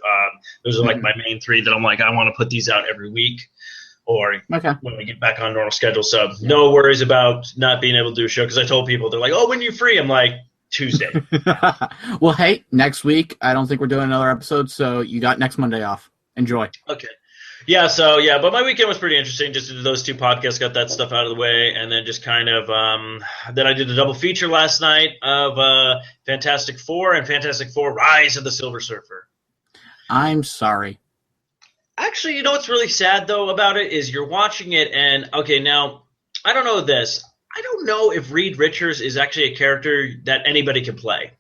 Those are my main three that I'm I want to put these out every week, or when we get back on normal schedule. So no worries about not being able to do a show, because I told people, they're like, "Oh, when are you free?" I'm like, Tuesday. Well, hey, next week I don't think we're doing another episode, so you got next Monday off. Enjoy. Okay. But my weekend was pretty interesting. Just did those two podcasts, got that stuff out of the way, and then just kind of then I did a double feature last night of Fantastic Four and Fantastic Four: Rise of the Silver Surfer. I'm sorry. Actually, what's really sad though about it is you're watching it, and now I don't know this. I don't know if Reed Richards is actually a character that anybody can play.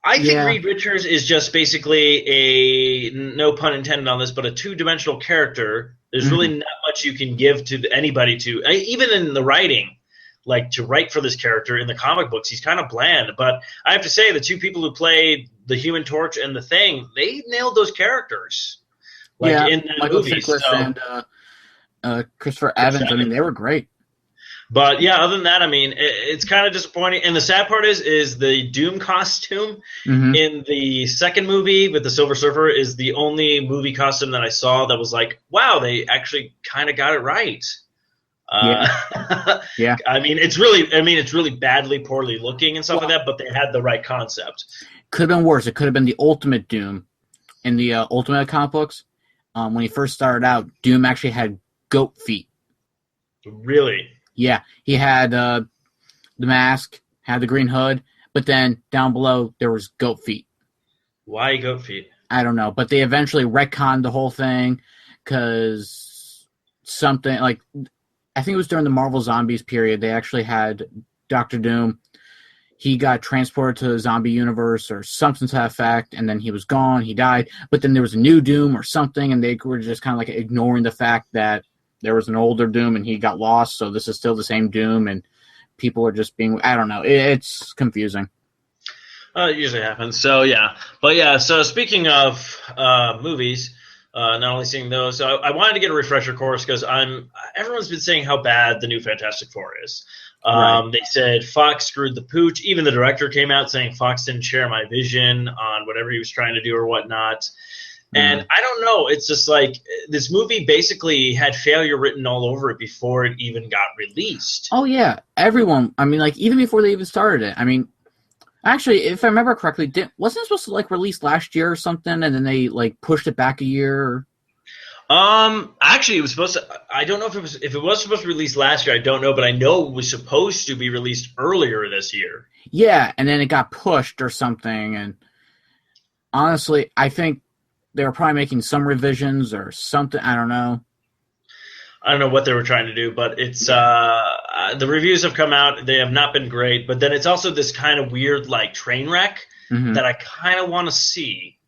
I think Yeah. Reed Richards is just basically a, no pun intended on this, but a two-dimensional character. There's really Mhm. not much you can give to anybody even in the writing, like to write for this character in the comic books, he's kind of bland. But I have to say, the two people who played the Human Torch and the Thing, they nailed those characters, like Yeah, in the Michael movies. Chiklis So, and Christopher Chris Evans. I mean, Evans. they were great. But yeah, other than that, I mean, it's kind of disappointing. And the sad part is the Doom costume Hmm. in the second movie with the Silver Surfer is the only movie costume that I saw that was like, wow, they actually kind of got it right. Yeah, yeah. I mean, it's really badly, poorly looking and stuff like Well, that, but they had the right concept. could have been worse. It could have been the Ultimate Doom in the Ultimate comic books. When he first started out, Doom actually had goat feet. Really. Yeah, he had the mask, had the green hood, but then down below there was goat feet. Why goat feet? I don't know, but they eventually retconned the whole thing because something like I think it was during the Marvel Zombies period. They actually had Doctor Doom. He got transported to the zombie universe or something to that effect, and then he was gone. He died, but then there was a new Doom or something, and they were just kind of like ignoring the fact that there was an older Doom and he got lost. So this is still the same Doom, and people are just being I don't know. It's confusing. It usually happens. So yeah, but yeah. So speaking of movies, not only seeing those, I wanted to get a refresher course because everyone's been saying how bad the new Fantastic Four is. Right. They said Fox screwed the pooch. Even the director came out saying Fox didn't share my vision on whatever he was trying to do or whatnot. And I don't know. It's just like this movie basically had failure written all over it before it even got released. Oh yeah, everyone. I mean, like even before they even started it. I mean, actually, if I remember correctly, wasn't it supposed to like release last year or something, and then they like pushed it back a year? Actually, it was supposed to. I don't know if it was supposed to release last year. I don't know, but I know it was supposed to be released earlier this year. Yeah, and then it got pushed or something. And honestly, I think they were probably making some revisions or something. I don't know. I don't know what they were trying to do, but it's the reviews have come out. They have not been great, but then it's also this kind of weird like train wreck that I kind of want to see.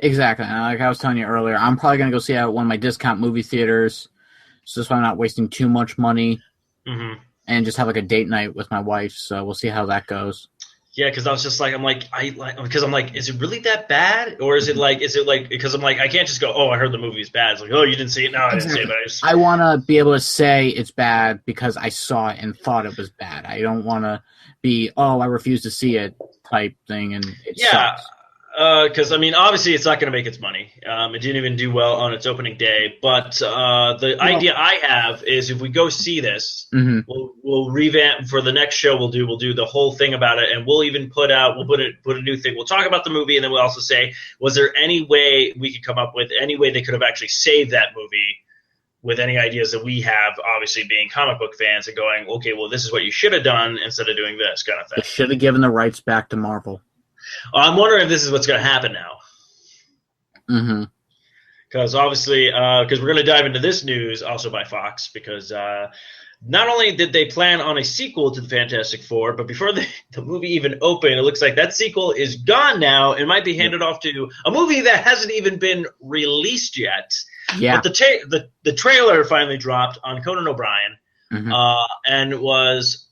Exactly. And like I was telling you earlier, I'm probably going to go see it at one of my discount movie theaters. So that's why I'm not wasting too much money and just have like a date night with my wife. So we'll see how that goes. Yeah, because I was just like, because I'm like, is it really that bad, or is it like, because I'm like, I can't just go, oh, I heard the movie's bad. It's like, oh, you didn't see it? No, I didn't see it. But I want to be able to say it's bad because I saw it and thought it was bad. I don't want to be, oh, I refuse to see it type thing, and it sucks. Because I mean, obviously, it's not going to make its money. It didn't even do well on its opening day. But the idea I have is, if we go see this, we'll revamp for the next show. We'll do the whole thing about it, and we'll even put a new thing. We'll talk about the movie, and then we'll also say, was there any way we could come up with any way they could have actually saved that movie? With any ideas that we have, obviously being comic book fans, and going, okay, well, this is what you should have done instead of doing this kind of thing. They should have given the rights back to Marvel. I'm wondering if this is what's going to happen now. Because obviously, because we're going to dive into this news also by Fox, because not only did they plan on a sequel to the Fantastic Four, but before the movie even opened, it looks like that sequel is gone now and might be handed off to a movie that hasn't even been released yet. Yeah. But the trailer finally dropped on Conan O'Brien, and was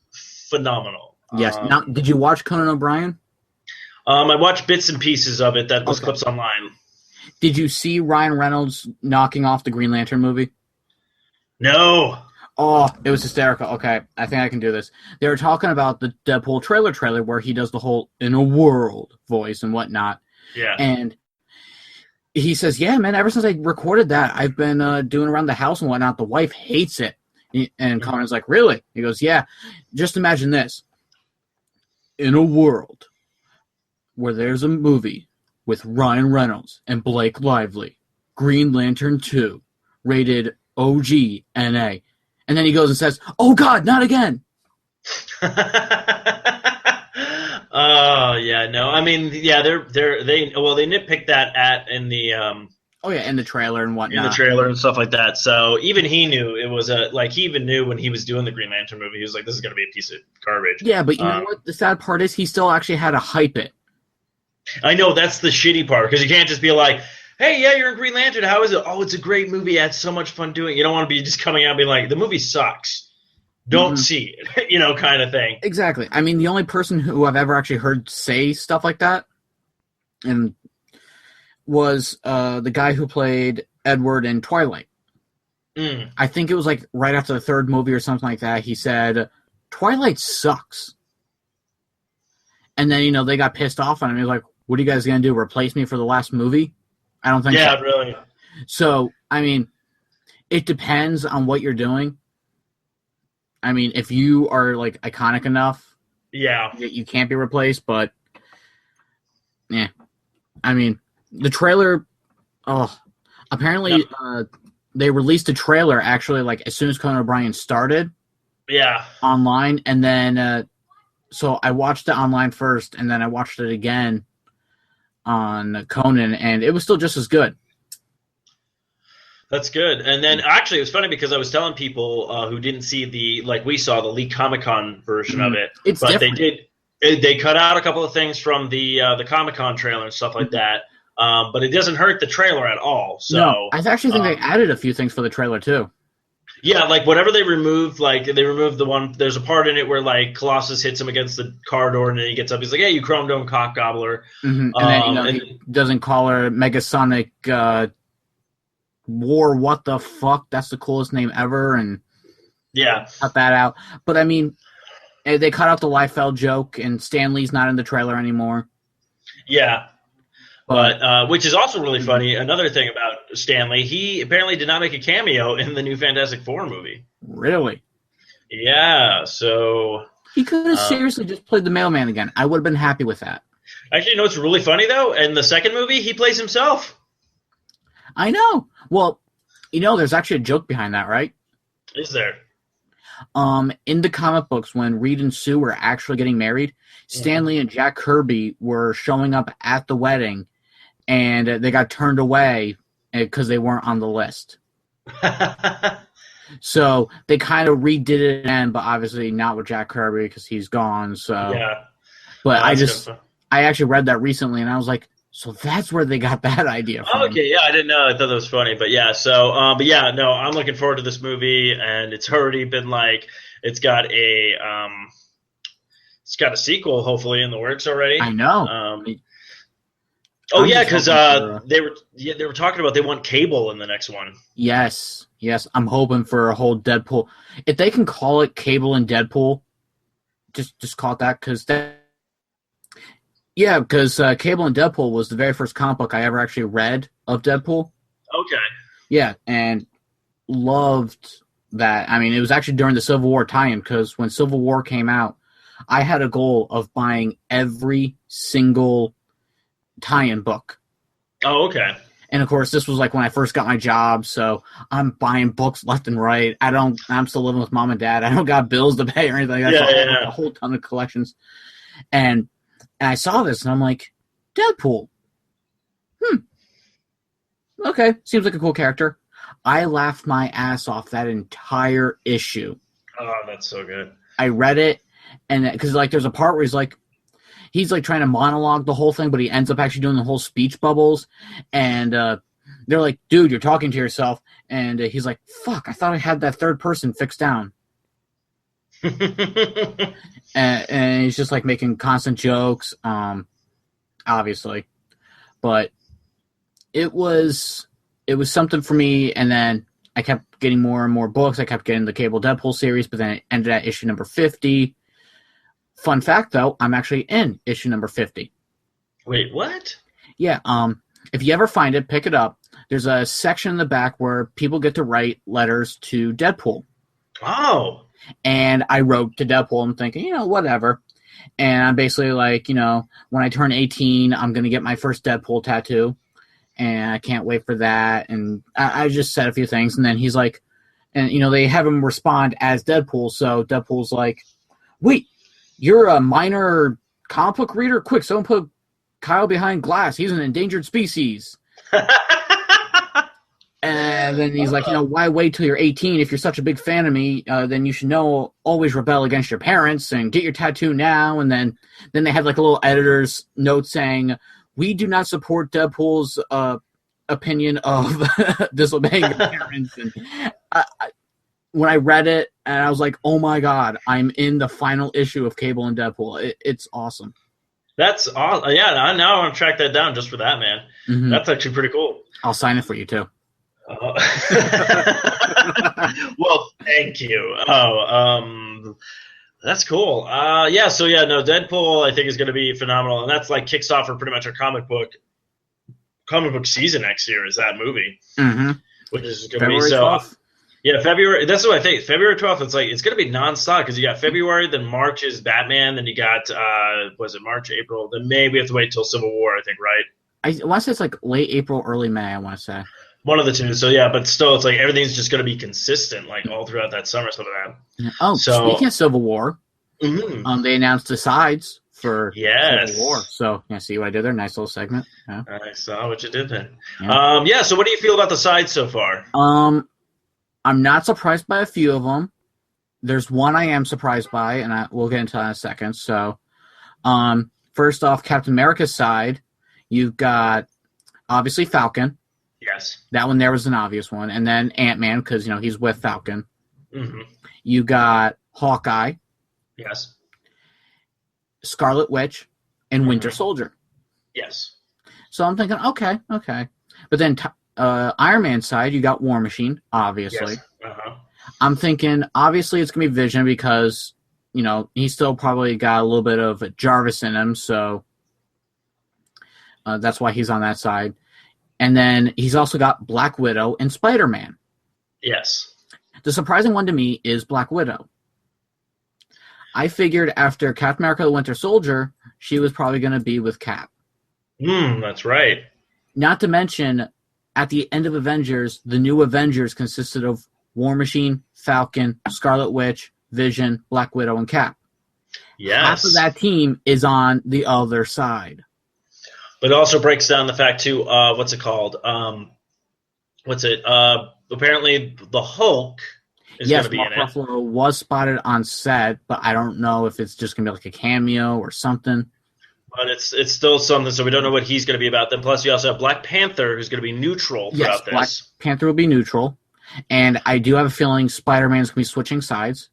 phenomenal. Yes. Now, did you watch Conan O'Brien? I watched bits and pieces of it. Those clips online. Did you see Ryan Reynolds knocking off the Green Lantern movie? No. Oh, it was hysterical. Okay, I think I can do this. They were talking about the Deadpool trailer where he does the whole "in a world" voice and whatnot. Yeah. And he says, yeah, man, ever since I recorded that, I've been doing around the house and whatnot. The wife hates it. And Conan's like, really? He goes, yeah. Just imagine this. In a world where there's a movie with Ryan Reynolds and Blake Lively, Green Lantern 2, rated OG-NA. And then he goes and says, oh, God, not again. Oh, yeah, no. I mean, yeah, they nitpicked that in the in the trailer and whatnot. In the trailer and stuff like that. So even he knew it was he even knew when he was doing the Green Lantern movie, he was like, this is going to be a piece of garbage. Yeah, but you know what? The sad part is he still actually had to hype it. I know that's the shitty part because you can't just be like, "Hey, yeah, you're in Green Lantern. How is it? Oh, it's a great movie. I had so much fun doing it." You don't want to be just coming out and being like, "The movie sucks. Don't see it," kind of thing. Exactly. I mean, the only person who I've ever actually heard say stuff like that, and was the guy who played Edward in Twilight. I think it was like right after the third movie or something like that. He said, "Twilight sucks." And then, they got pissed off on him. He was like, "What are you guys going to do? Replace me for the last movie?" I don't think so. Yeah, really. So, I mean, it depends on what you're doing. I mean, if you are, like, iconic enough, yeah, you can't be replaced, but, yeah. I mean, the trailer, apparently they released a trailer, actually, like, as soon as Conan O'Brien started. Yeah. Online, and then, so I watched it online first, and then I watched it again on Conan, and it was still just as good. That's good. And then actually, it was funny because I was telling people who didn't see we saw the League Comic-Con version of it. It's but different. They cut out a couple of things from the Comic-Con trailer and stuff like that. But it doesn't hurt the trailer at all. So no, I actually think they added a few things for the trailer too. Yeah, like whatever they removed, they removed the one. There's a part in it where Colossus hits him against the car door, and then he gets up. He's like, "Hey, you Chrome Dome cock gobbler!" And then he doesn't call her Megasonic War. What the fuck? That's the coolest name ever, and yeah, cut that out. But I mean, they cut out the Liefeld joke, and Stan Lee's not in the trailer anymore. Yeah. But which is also really funny. Another thing about Stan Lee, he apparently did not make a cameo in the new Fantastic Four movie. Really? Yeah, so... He could have seriously just played the mailman again. I would have been happy with that. Actually, what's really funny, though? In the second movie, he plays himself. I know. Well, there's actually a joke behind that, right? Is there? In the comic books, when Reed and Sue were actually getting married, Stan Lee and Jack Kirby were showing up at the wedding, and they got turned away because they weren't on the list. So they kind of redid it again, but obviously not with Jack Kirby because he's gone. So, yeah. But I actually read that recently, and I was like, so that's where they got that idea from. Okay, yeah, I didn't know. I thought that was funny, but yeah. So, I'm looking forward to this movie, and it's already been it's got a sequel hopefully in the works already. I know. Because they were talking about they want Cable in the next one. Yes, I'm hoping for a whole Deadpool. If they can call it Cable and Deadpool, just call it that, because Cable and Deadpool was the very first comic book I ever actually read of Deadpool. Okay. Yeah, and loved that. I mean, it was actually during the Civil War tie-in, because when Civil War came out, I had a goal of buying every single tie-in book. Oh, okay. And of course, this was when I first got my job, so I'm buying books left and right. I'm still living with mom and dad. I don't got bills to pay or anything. That's a whole ton of collections. And I saw this, and I'm like, Deadpool. Okay, seems like a cool character. I laughed my ass off that entire issue. Oh, that's so good. I read it, and because there's a part where he's trying to monologue the whole thing, but he ends up actually doing the whole speech bubbles, and they're like, "Dude, you're talking to yourself," and he's like, "Fuck, I thought I had that third person fixed down." and he's just making constant jokes, obviously, but it was something for me. And then I kept getting more and more books. I kept getting the Cable Deadpool series, but then it ended at issue number 50. Fun fact, though, I'm actually in issue number 50. Wait, what? Yeah, if you ever find it, pick it up. There's a section in the back where people get to write letters to Deadpool. Oh. And I wrote to Deadpool. I'm thinking, whatever. And I'm basically when I turn 18, I'm going to get my first Deadpool tattoo. And I can't wait for that. And I just said a few things. And then he's like, and, they have him respond as Deadpool. So Deadpool's like, wait, you're a minor comic book reader? Quick, someone put Kyle behind glass. He's an endangered species. And And then he's like, why wait till you're 18? If you're such a big fan of me, then you should know always rebel against your parents and get your tattoo now. And then they had like a little editor's note saying, we do not support Deadpool's opinion of disobeying your parents. And when I read it, and I was like, oh my God, I'm in the final issue of Cable and Deadpool. It's awesome. That's awesome. Yeah, now I want to track that down just for that, man. Mm-hmm. That's actually pretty cool. I'll sign it for you, too. Well, thank you. That's cool. Deadpool I think is going to be phenomenal, and that's like kicks off for pretty much our comic book season next year. Is that movie, which is going to be so. 12th. Yeah, February. That's what I think. February 12th. It's going to be nonstop because you got February, then March is Batman, then you got was it March, April, then May we have to wait till Civil War. I think, right? I want to say it's like late April, early May. I want to say one of the two. So yeah, but still, it's like everything's just going to be consistent, like all throughout that summer. Some of that. Oh, so, speaking of Civil War, they announced the sides for Civil War. So yeah, see what I did there? Nice little segment. Yeah. I saw what you did there. Yeah. So what do you feel about the sides so far? I'm not surprised by a few of them. There's one I am surprised by, and we'll get into that in a second. So, first off, Captain America's side, you've got obviously Falcon. Yes. That one there was an obvious one. And then Ant-Man, because, he's with Falcon. Mm-hmm. You got Hawkeye. Yes. Scarlet Witch, and Winter Soldier. Yes. So I'm thinking, okay. But then Iron Man's side, you got War Machine, obviously. Yes. I'm thinking, obviously, it's going to be Vision because, he's still probably got a little bit of Jarvis in him, so that's why he's on that side. And then he's also got Black Widow and Spider-Man. Yes. The surprising one to me is Black Widow. I figured after Captain America: The Winter Soldier, she was probably going to be with Cap. That's right. Not to mention, at the end of Avengers, the new Avengers consisted of War Machine, Falcon, Scarlet Witch, Vision, Black Widow, and Cap. Yes. Half of that team is on the other side. But it also breaks down the fact, too, what's it called? Apparently the Hulk is going to be in it. Yes, Mark Ruffalo was spotted on set, but I don't know if it's just going to be like a cameo or something. But it's still something, so we don't know what he's going to be about. Then plus you also have Black Panther, who's going to be neutral throughout this. Black Panther will be neutral. And I do have a feeling Spider-Man's going to be switching sides.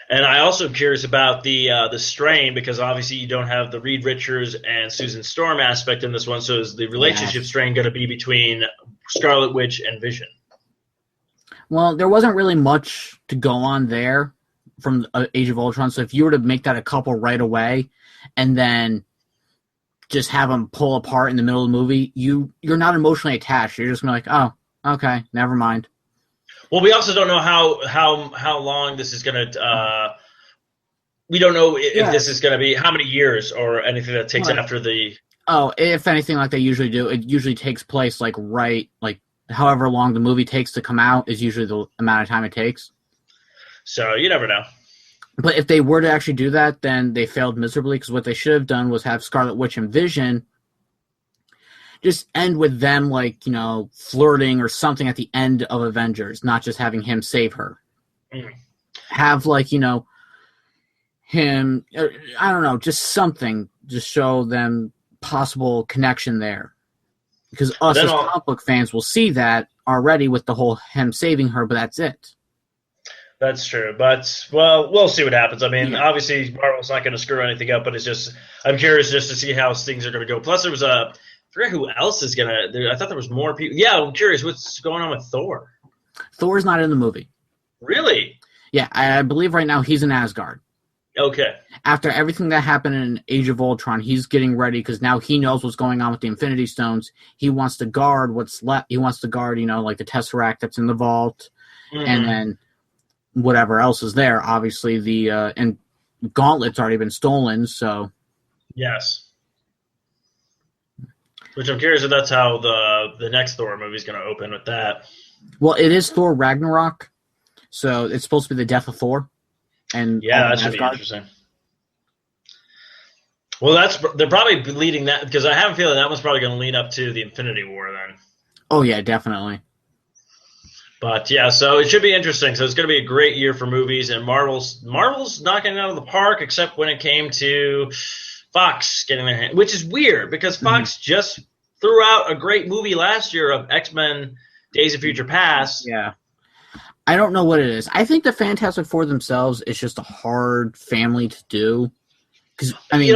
And I also am curious about the strain, because obviously you don't have the Reed Richards and Susan Storm aspect in this one. So is the relationship strain going to be between Scarlet Witch and Vision? Well, there wasn't really much to go on there from Age of Ultron. So if you were to make that a couple right away and then just have them pull apart in the middle of the movie, you're not emotionally attached. You're just going to be like, oh, okay, never mind. Well, we also don't know how long this is going to. We don't know if this is going to be how many years or anything that takes after the. Oh, if anything like they usually do, it usually takes place however long the movie takes to come out is usually the amount of time it takes. So you never know. But if they were to actually do that, then they failed miserably, because what they should have done was have Scarlet Witch and Vision just end with them, flirting or something at the end of Avengers, not just having him save her. Have, him, I don't know, just something, just show them possible connection there. Because us as comic book fans will see that already with the whole him saving her, but that's it. That's true, but we'll see what happens. I mean, obviously Marvel's not going to screw anything up, but it's just I'm curious just to see how things are going to go. Plus, there was I forget who else is gonna. I thought there was more people. Yeah, I'm curious what's going on with Thor. Thor's not in the movie. Really? Yeah, I believe right now he's in Asgard. Okay. After everything that happened in Age of Ultron, he's getting ready because now he knows what's going on with the Infinity Stones. He wants to guard what's left. He wants to guard, the Tesseract that's in the vault, and then whatever else is there. Obviously, and Gauntlet's already been stolen, so. Yes. Which I'm curious if that's how the next Thor movie is going to open with that. Well, it is Thor Ragnarok, so it's supposed to be the death of Thor. And that should be interesting. Well, they're probably leading that, because I have a feeling that one's probably going to lead up to the Infinity War then. Oh yeah, definitely. But yeah, so it should be interesting. So it's going to be a great year for movies, and Marvel's knocking it out of the park, except when it came to Fox getting their hand, which is weird because Fox just threw out a great movie last year of X-Men: Days of Future Past. Yeah. I don't know what it is. I think the Fantastic Four themselves is just a hard family to do. Because I mean,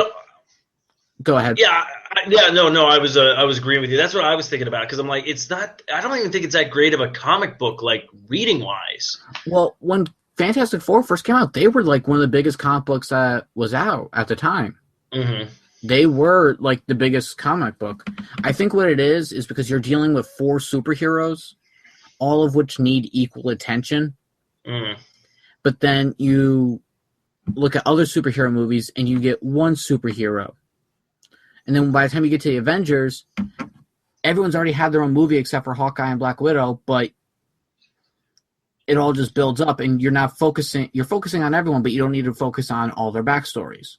go ahead. Yeah, no. I was agreeing with you. That's what I was thinking about because I'm like, it's not. I don't even think it's that great of a comic book, like reading wise. Well, when Fantastic Four first came out, they were like one of the biggest comic books that was out at the time. Mm-hmm. They were like the biggest comic book. I think what it is because you're dealing with 4 superheroes, all of which need equal attention. Mm. But then you look at other superhero movies and you get one superhero. And then by the time you get to the Avengers, everyone's already had their own movie except for Hawkeye and Black Widow, but it all just builds up and you're focusing on everyone, but you don't need to focus on all their backstories.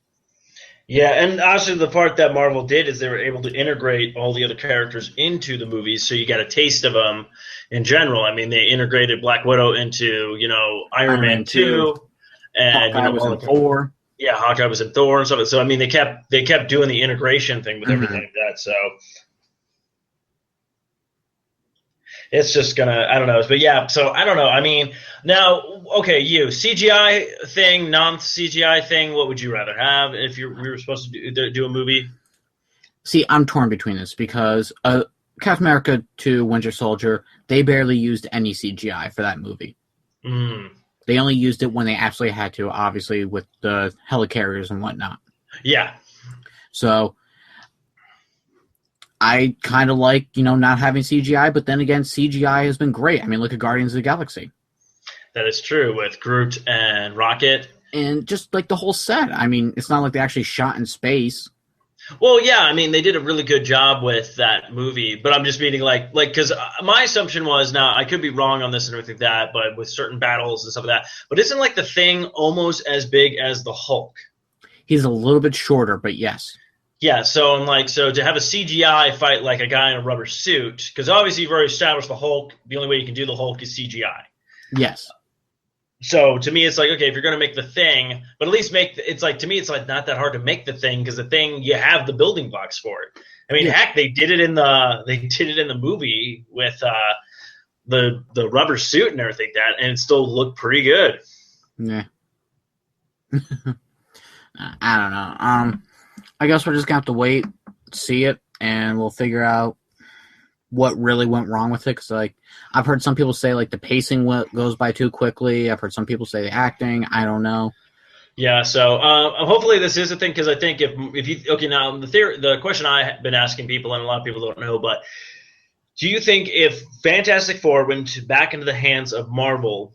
Yeah, and actually the part that Marvel did is they were able to integrate all the other characters into the movies, so you got a taste of them in general. I mean, they integrated Black Widow into, Iron Man 2. And Hawkeye was in Thor. Yeah, Hawkeye was in Thor and stuff. So I mean, they kept doing the integration thing with everything like that. So it's just gonna, I don't know. But yeah, so I don't know. I mean, now, okay, CGI thing, non-CGI thing. What would you rather have if we were supposed to do a movie? See, I'm torn between this because Captain America 2: Winter Soldier, they barely used any CGI for that movie. Mm. They only used it when they absolutely had to, obviously, with the helicarriers and whatnot. Yeah. So I kind of like, not having CGI, but then again, CGI has been great. I mean, look at Guardians of the Galaxy. That is true with Groot and Rocket. And just like the whole set. I mean, it's not like they actually shot in space. Well, yeah, I mean, they did a really good job with that movie, but I'm just meaning like, because my assumption was, now I could be wrong on this and everything like that, but with certain battles and stuff like that, but isn't like the Thing almost as big as the Hulk? He's a little bit shorter, but yes. Yeah, so I'm like, so to have a CGI fight like a guy in a rubber suit, because obviously you've already established the Hulk, the only way you can do the Hulk is CGI. Yes. So to me, it's like, okay, if you're going to make the Thing, but at least it's like, to me, it's like not that hard to make the Thing because the Thing, you have the building blocks for it. I mean, heck, they did it in the movie with the rubber suit and everything like that, and it still looked pretty good. Yeah. I don't know. I guess we're just gonna have to wait, see it, and we'll figure out what really went wrong with it. Because I've heard some people say the pacing goes by too quickly. I've heard some people say the acting. I don't know. Yeah, so hopefully this is a thing because I think if you now the question I've been asking people and a lot of people don't know, but do you think if Fantastic Four went back into the hands of Marvel,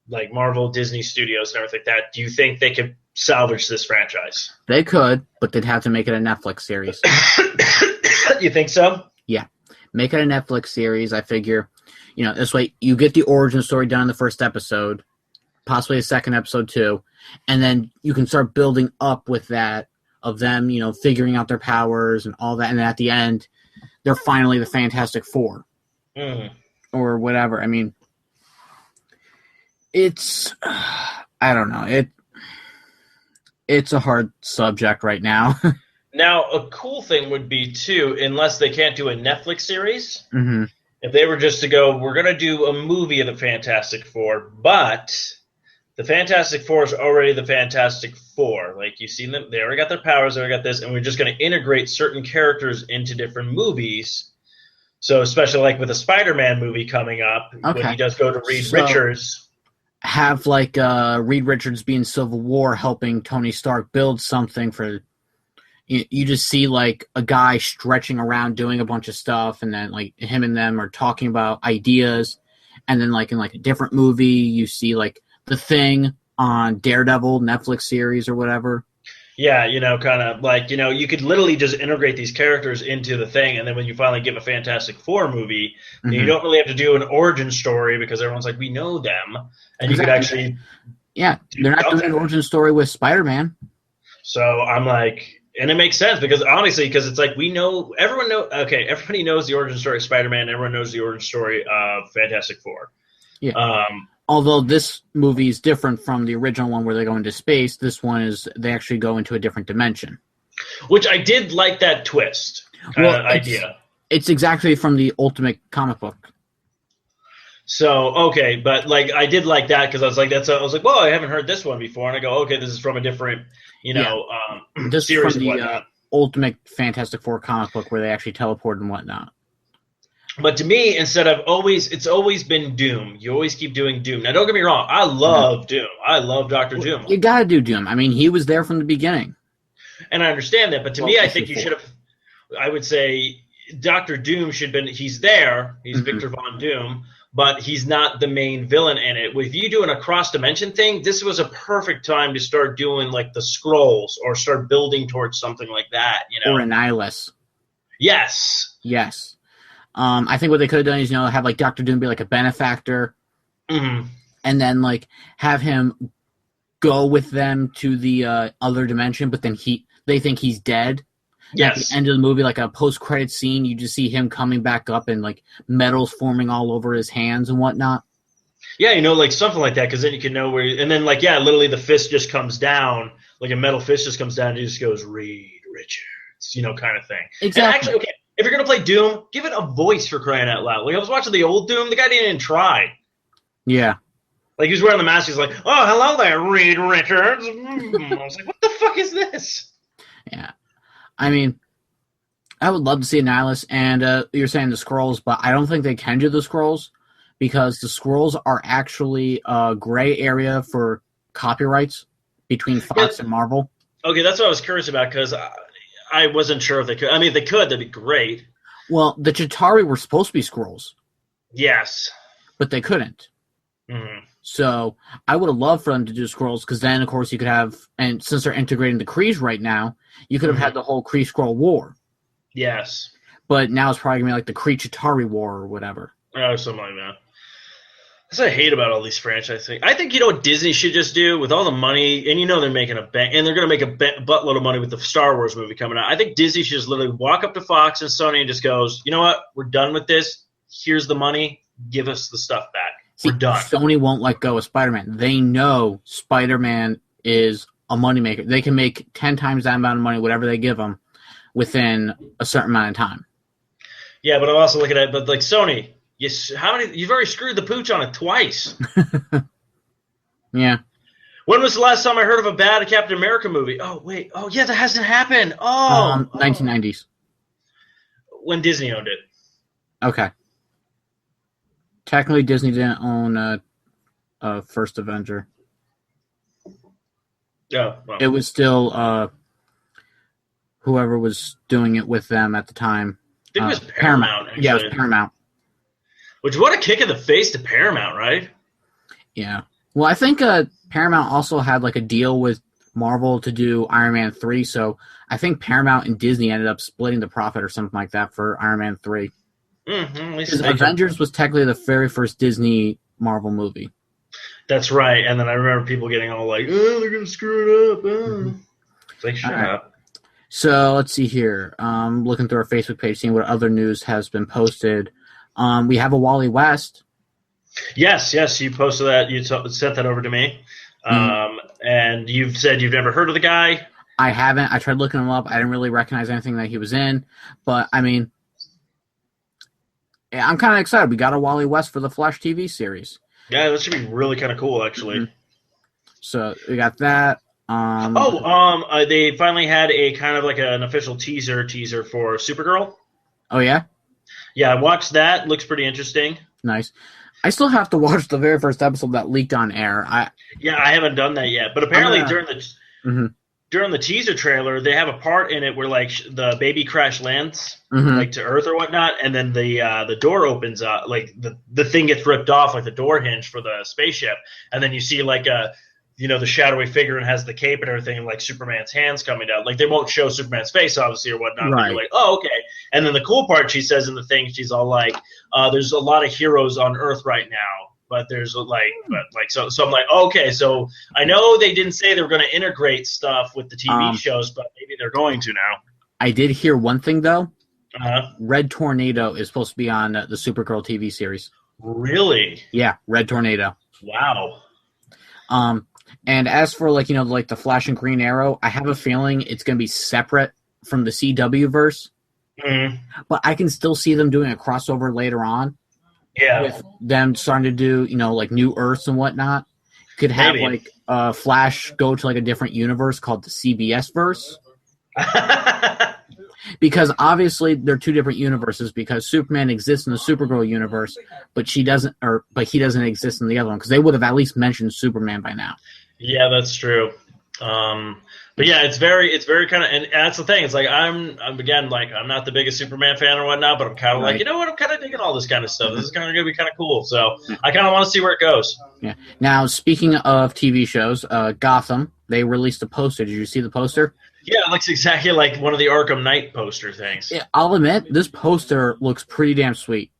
like Marvel, Disney Studios and everything like that, do you think they could salvage this franchise? They could, but they'd have to make it a Netflix series. You think so? Yeah. Make it a Netflix series. I figure, this way you get the origin story done in the first episode, possibly a second episode too, and then you can start building up with that of them, figuring out their powers and all that, and then at the end, they're finally the Fantastic Four. Or whatever. I mean, it's, I don't know. It's a hard subject right now. Now, a cool thing would be, too, unless they can't do a Netflix series, if they were just to go, we're going to do a movie of the Fantastic Four, but the Fantastic Four is already the Fantastic Four. Like, you've seen them, they already got their powers, they already got this, and we're just going to integrate certain characters into different movies. So, especially like with a Spider-Man movie coming up, when he does go to Reed Richards. Have Reed Richards be in Civil War helping Tony Stark build something for. You just see a guy stretching around doing a bunch of stuff, and then him and them are talking about ideas, and then in a different movie you see the Thing on Daredevil Netflix series or whatever. Yeah, kind of you could literally just integrate these characters into the Thing, and then when you finally give a Fantastic Four movie, you don't really have to do an origin story because everyone's like, we know them, and you could actually they're not doing an origin story with Spider-Man. So I'm like. And it makes sense because it's like everybody knows the origin story of Spider-Man, everyone knows the origin story of Fantastic Four. Yeah. Although this movie is different from the original one where they go into space, this one is they actually go into a different dimension. Which I did like that twist idea. It's exactly from the Ultimate comic book. So, okay, but like I did like that because I was like, well, I haven't heard this one before, and I go, okay, this is from a different, this series from the Ultimate Fantastic Four comic book where they actually teleport and whatnot. But to me, it's always been Doom. You always keep doing Doom. Now, don't get me wrong, I love Doom. I love Dr. Doom. You gotta do Doom. I mean, he was there from the beginning. And I understand that, but to me, I think you should have. I would say Dr. Doom should have been. He's there. He's Victor Von Doom. But he's not the main villain in it. With you doing a cross-dimension thing, this was a perfect time to start doing like the Skrulls or start building towards something like that, Or Annihilus. Yes. Yes. I think what they could have done is, have like Dr. Doom be like a benefactor, and then like have him go with them to the other dimension, but then they think he's dead. Yes. At the end of the movie, like a post-credit scene, you just see him coming back up and like metals forming all over his hands and whatnot. Yeah, like something like that, because then you can know where. And then literally the fist just comes down, like a metal fist just comes down and he just goes, Reed Richards, kind of thing. Exactly. And actually, okay, if you're gonna play Doom, give it a voice for crying out loud. Like I was watching the old Doom, the guy didn't even try. Yeah. Like he was wearing the mask, he's like, "Oh, hello there, Reed Richards." I was like, "What the fuck is this?" Yeah. I mean, I would love to see Annihilus, and you're saying the Skrulls, but I don't think they can do the Skrulls because the Skrulls are actually a gray area for copyrights between Fox and Marvel. Okay, that's what I was curious about because I wasn't sure if they could. I mean, if they could, that'd be great. Well, the Chitauri were supposed to be Skrulls. Yes. But they couldn't. Mm-hmm. So I would have loved for them to do Skrulls because then, of course, you could have, and since they're integrating the Krees right now, you could have had the whole Kree-Skrull War. Yes. But now it's probably going to be like the Kree-Chitauri War or whatever. Oh, something like that. That's what I hate about all these franchises. I think what Disney should just do with all the money, and they're making and they're going to make a buttload of money with the Star Wars movie coming out. I think Disney should just literally walk up to Fox and Sony and just goes, you know what, we're done with this. Here's the money. Give us the stuff back. We're done. Sony won't let go of Spider-Man. They know Spider-Man is a moneymaker. They can make 10 times that amount of money, whatever they give them, within a certain amount of time. Yeah, but I'm also looking at it, but like Sony, you've already screwed the pooch on it twice. Yeah. When was the last time I heard of a bad Captain America movie? Oh, wait. Oh, yeah, that hasn't happened. 1990s. When Disney owned it. Okay. Technically, Disney didn't own First Avenger. Yeah. Well. It was still whoever was doing it with them at the time. I think it was Paramount. Actually. Yeah, it was Paramount. Which, what a kick in the face to Paramount, right? Yeah. Well, I think Paramount also had like a deal with Marvel to do Iron Man 3, so I think Paramount and Disney ended up splitting the profit or something like that for Iron Man 3. Because Avengers was technically the very first Disney Marvel movie. That's right, and then I remember people getting all like, "Oh, they're gonna screw it up." It's like, shut up. So let's see here. Looking through our Facebook page, seeing what other news has been posted. We have a Wally West. Yes, you posted that. You sent that over to me, and you've said you've never heard of the guy. I haven't. I tried looking him up. I didn't really recognize anything that he was in, but I mean, yeah, I'm kind of excited. We got a Wally West for the Flash TV series. Yeah, that should be really kind of cool, actually. So we got that. They finally had a kind of like an official teaser for Supergirl. Oh yeah. Yeah, I watched that. Looks pretty interesting. Nice. I still have to watch the very first episode that leaked on air. I haven't done that yet. But apparently during the teaser trailer, they have a part in it where like the baby crash lands like to Earth or whatnot, and then the door opens up, like the thing gets ripped off, like the door hinge for the spaceship, and then you see like the shadowy figure and has the cape and everything, and like Superman's hands coming down. Like they won't show Superman's face obviously or whatnot. Right. But you're like, oh okay. And then the cool part, she says in the thing, she's all like, "There's a lot of heroes on Earth right now." But there's so I'm like, okay, so I know they didn't say they were going to integrate stuff with the TV shows, but maybe they're going to now. I did hear one thing though. Red Tornado is supposed to be on the Supergirl TV series. Really? Yeah, Red Tornado. Wow. And as for like the Flash and Green Arrow, I have a feeling it's going to be separate from the CW verse. Mm-hmm. But I can still see them doing a crossover later on. Yeah. With them starting to do, like New Earths and whatnot. Could have Maybe. like Flash go to like a different universe called the CBS verse. Because obviously they're two different universes because Superman exists in the Supergirl universe, but he doesn't exist in the other one because they would have at least mentioned Superman by now. Yeah, that's true. But yeah, it's very kind of, and that's the thing. It's like I'm again like I'm not the biggest Superman fan or whatnot, but I'm kind of Right. like, you know what? I'm kind of digging all this kind of stuff. This is kind of gonna be kind of cool. So I kind of want to see where it goes. Yeah. Now, speaking of TV shows, Gotham, they released a poster. Did you see the poster? Yeah, it looks exactly like one of the Arkham Knight poster things. Yeah, I'll admit this poster looks pretty damn sweet.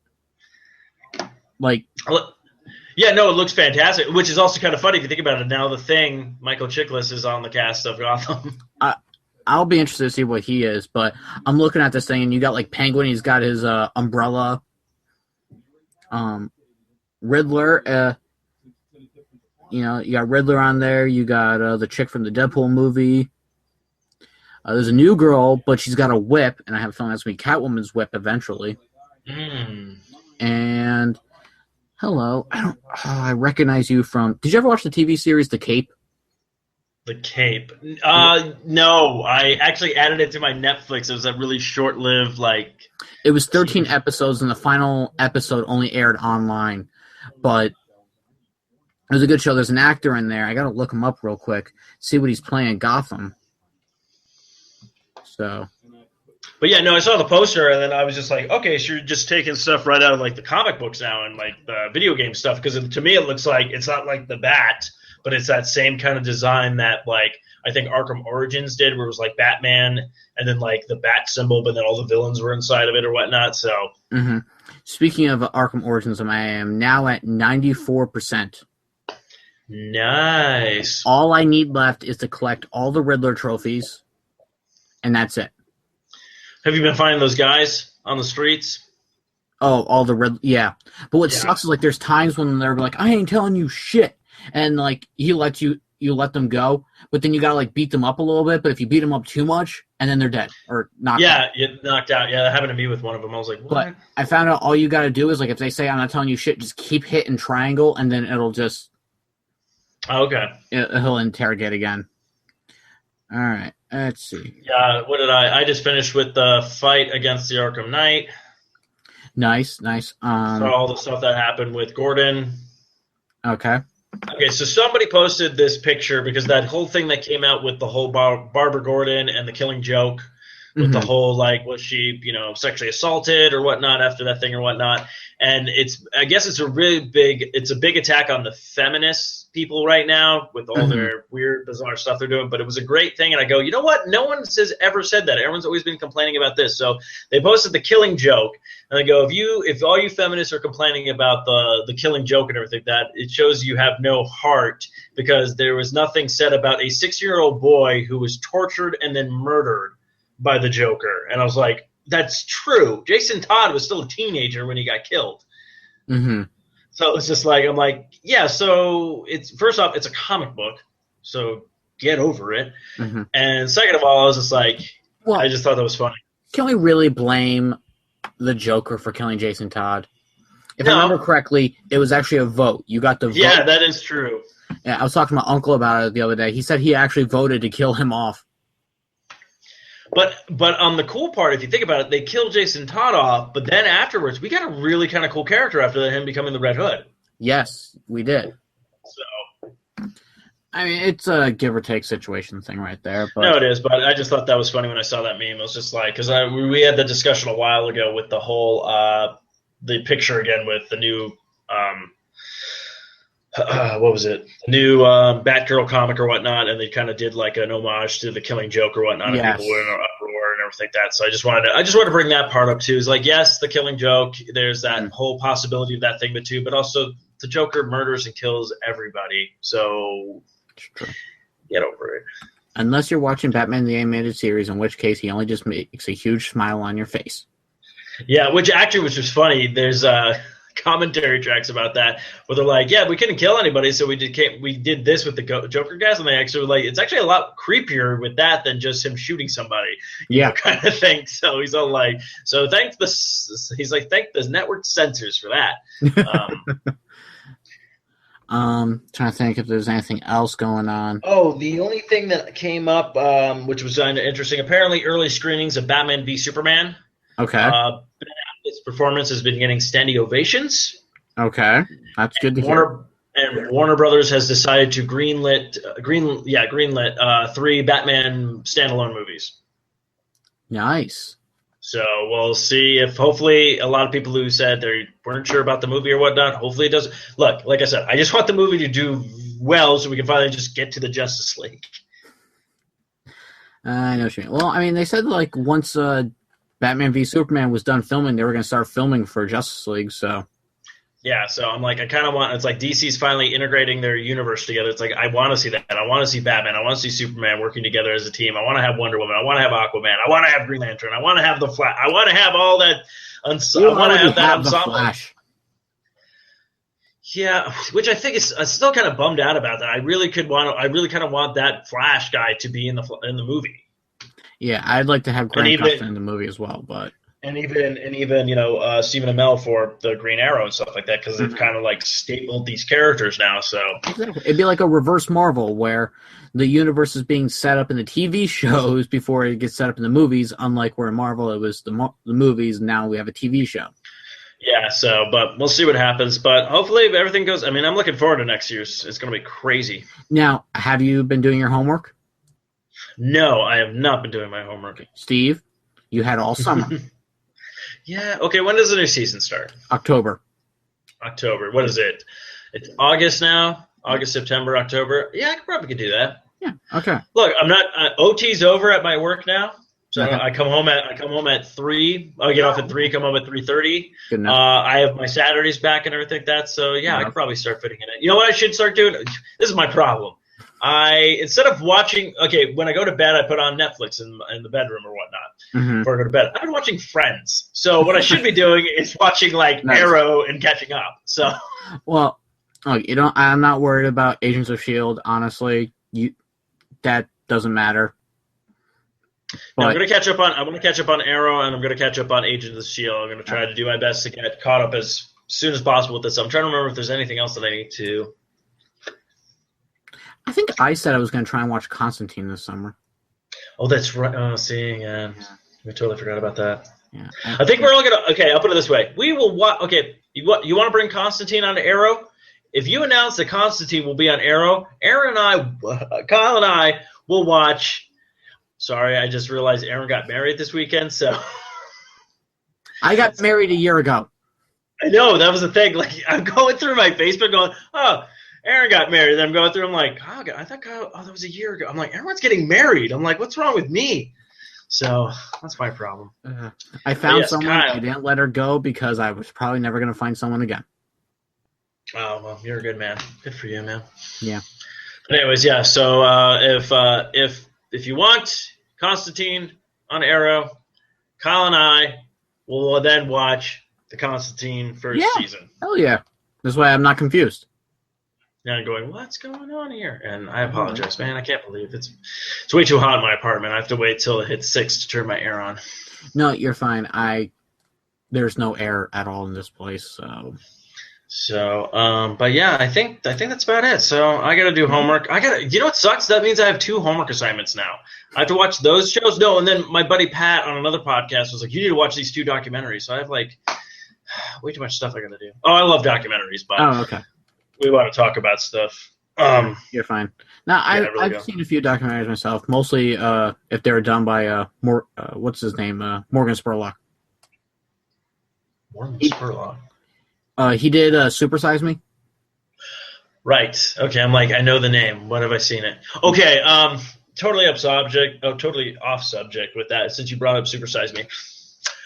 Like. Yeah, no, it looks fantastic, which is also kind of funny if you think about it. Now the Thing, Michael Chiklis, is on the cast of Gotham. I'll be interested to see what he is, but I'm looking at this thing, and you got like Penguin. He's got his umbrella. Riddler. You got Riddler on there. You got the chick from the Deadpool movie. There's a new girl, but she's got a whip, and I have a feeling that's going to be Catwoman's whip eventually. And hello, I recognize you from. Did you ever watch the TV series The Cape? The Cape. No, I actually added it to my Netflix. It was a really short-lived, like. It was 13 episodes, and the final episode only aired online, but it was a good show. There's an actor in there. I got to look him up real quick, see what he's playing Gotham. So. But yeah, no, I saw the poster, and then I was just like, okay, so you're just taking stuff right out of like the comic books now and like the video game stuff, because to me it looks like it's not like the Bat, but it's that same kind of design that like I think Arkham Origins did, where it was like Batman and then like the bat symbol, but then all the villains were inside of it or whatnot. So, Speaking of Arkham Origins, I am now at 94%. Nice. All I need left is to collect all the Riddler trophies, and that's it. Have you been finding those guys on the streets? Oh, all the Riddler, yeah. But what sucks is like there's times when they're like, I ain't telling you shit, and like you let them go, but then you gotta like beat them up a little bit. But if you beat them up too much, and then they're dead or knocked out. Yeah, you knocked out. Yeah, that happened to me with one of them. I was like, what? But I found out all you gotta do is like if they say I'm not telling you shit, just keep hitting triangle, and then it'll just. Oh, okay. He'll interrogate again. All right, let's see. Yeah, what did I just finished with the fight against the Arkham Knight. Nice. So all the stuff that happened with Gordon. Okay, so somebody posted this picture because that whole thing that came out with the whole Barbara Gordon and the Killing Joke with the whole, like, was she, sexually assaulted or whatnot after that thing or whatnot. And I guess it's a big attack on the feminists people right now with all their weird, bizarre stuff they're doing. But it was a great thing. And I go, you know what? No one has ever said that. Everyone's always been complaining about this. So they posted the Killing Joke. And they go, if all you feminists are complaining about the Killing Joke and everything, that it shows you have no heart, because there was nothing said about a 6-year-old boy who was tortured and then murdered by the Joker. And I was like, that's true. Jason Todd was still a teenager when he got killed. So it's just like, I'm like, yeah, so it's, first off, it's a comic book, so get over it. And second of all, I was just like, I just thought that was funny. Can we really blame the Joker for killing Jason Todd? If I remember correctly, it was actually a vote. You got the vote. Yeah, that is true. Yeah, I was talking to my uncle about it the other day. He said he actually voted to kill him off. But on the cool part, if you think about it, they killed Jason Todd off, but then afterwards, we got a really kind of cool character after him becoming the Red Hood. Yes, we did. So, I mean, it's a give or take situation thing right there. But. No, it is, but I just thought that was funny when I saw that meme. I was just like, because we had the discussion a while ago with the whole the picture again with the new what was it? New Batgirl comic or whatnot, and they kind of did like an homage to the Killing Joke or whatnot, and people were in an uproar and everything like that. So I just wanted to bring that part up too. It's like, yes, the Killing Joke, there's that whole possibility of that thing, but too, but also the Joker murders and kills everybody. So get over it. Unless you're watching Batman the Animated Series, in which case he only just makes a huge smile on your face. Yeah, which was just funny. There's commentary tracks about that, where they're like, "Yeah, we couldn't kill anybody, so we did this with the Joker gas," and they actually were like, "It's actually a lot creepier with that than just him shooting somebody," you know, kind of thing. So he's all like, "So thank the network censors for that." Trying to think if there's anything else going on. Oh, the only thing that came up, which was kind of interesting, apparently early screenings of Batman v Superman. Okay. Ben Affleck's performance has been getting standing ovations. Okay, that's good to hear. And Warner Brothers has decided to greenlit 3 Batman standalone movies. Nice. So we'll see if hopefully a lot of people who said they weren't sure about the movie or whatnot, hopefully it does. Look, like I said, I just want the movie to do well so we can finally just get to the Justice League. I know what you mean. Well, I mean, they said like once Batman v Superman was done filming, they were going to start filming for Justice League, so. Yeah, so I'm like, I kind of want, it's like DC's finally integrating their universe together. It's like, I want to see that. I want to see Batman. I want to see Superman working together as a team. I want to have Wonder Woman. I want to have Aquaman. I want to have Green Lantern. I want to have the Flash. I want to have all that. I want to have that ensemble. Flash. Yeah, which I think is, I'm still kind of bummed out about that. I really kind of want that Flash guy to be in the movie. Yeah, I'd like to have Grant Gustin in the movie as well, but. And even Stephen Amell for the Green Arrow and stuff like that, because they've kind of like stapled these characters now. So exactly. It'd be like a reverse Marvel where the universe is being set up in the TV shows before it gets set up in the movies. Unlike where in Marvel it was the movies, now we have a TV show. Yeah. So, but we'll see what happens. But hopefully, if everything goes. I mean, I'm looking forward to next year's. It's going to be crazy. Now, have you been doing your homework? No, I have not been doing my homework. Steve, you had all summer. Yeah. Okay. When does the new season start? October. What is it? It's August now. August, September, October. Yeah, I could do that. Yeah. Okay. Look, I'm not. OT's over at my work now, so Okay. I come home at 3. I get off at 3. Come home at 3:30. Good enough. I have my Saturdays back and everything like that. So yeah, I could probably start fitting in it. You know what I should start doing? This is my problem. Instead of watching, when I go to bed, I put on Netflix in the bedroom or whatnot before I go to bed. I've been watching Friends. So what I should be doing is watching like Arrow and catching up. So, well, I'm not worried about Agents of S.H.I.E.L.D., honestly. That doesn't matter. But I'm going to catch up on Arrow, and I'm going to catch up on Agents of S.H.I.E.L.D. I'm going to try to do my best to get caught up as soon as possible with this. I'm trying to remember if there's anything else that I need to. I think I said I was going to try and watch Constantine this summer. Oh, that's right. Oh, see, yeah. We totally forgot about that. Yeah. I think we're all going to... Okay, I'll put it this way. We will watch... Okay, you want to bring Constantine onto Arrow? If you announce that Constantine will be on Arrow, Kyle and I will watch... Sorry, I just realized Aaron got married this weekend, so... I got married a year ago. I know, that was the thing. Like, I'm going through my Facebook going, oh... Aaron got married. Then I'm going through. I'm like, I thought that was a year ago. I'm like, everyone's getting married. I'm like, what's wrong with me? So that's my problem. I found someone. Kyle. I didn't let her go because I was probably never going to find someone again. Oh well, you're a good man. Good for you, man. Yeah. But anyways, yeah. So if you want Constantine on Arrow, Kyle and I will then watch the Constantine first season. Hell yeah. This way I'm not confused. And I'm going, what's going on here? And I apologize, man. I can't believe it's way too hot in my apartment. I have to wait till it hits 6 to turn my air on. No, you're fine. There's no air at all in this place, so. So, but yeah, I think that's about it. So I got to do homework. You know what sucks? That means I have 2 homework assignments now. I have to watch those shows. No, and then my buddy Pat on another podcast was like, you need to watch these 2 documentaries. So I have like way too much stuff I got to do. Oh, I love documentaries, but. Oh, okay. We want to talk about stuff. You're fine. Now, I've seen a few documentaries myself, mostly if they were done by what's his name, Morgan Spurlock. Morgan Spurlock. He did Super Size Me. Right. Okay. I'm like, I know the name. When have I seen it? Okay. Totally off subject with that. Since you brought up Super Size Me.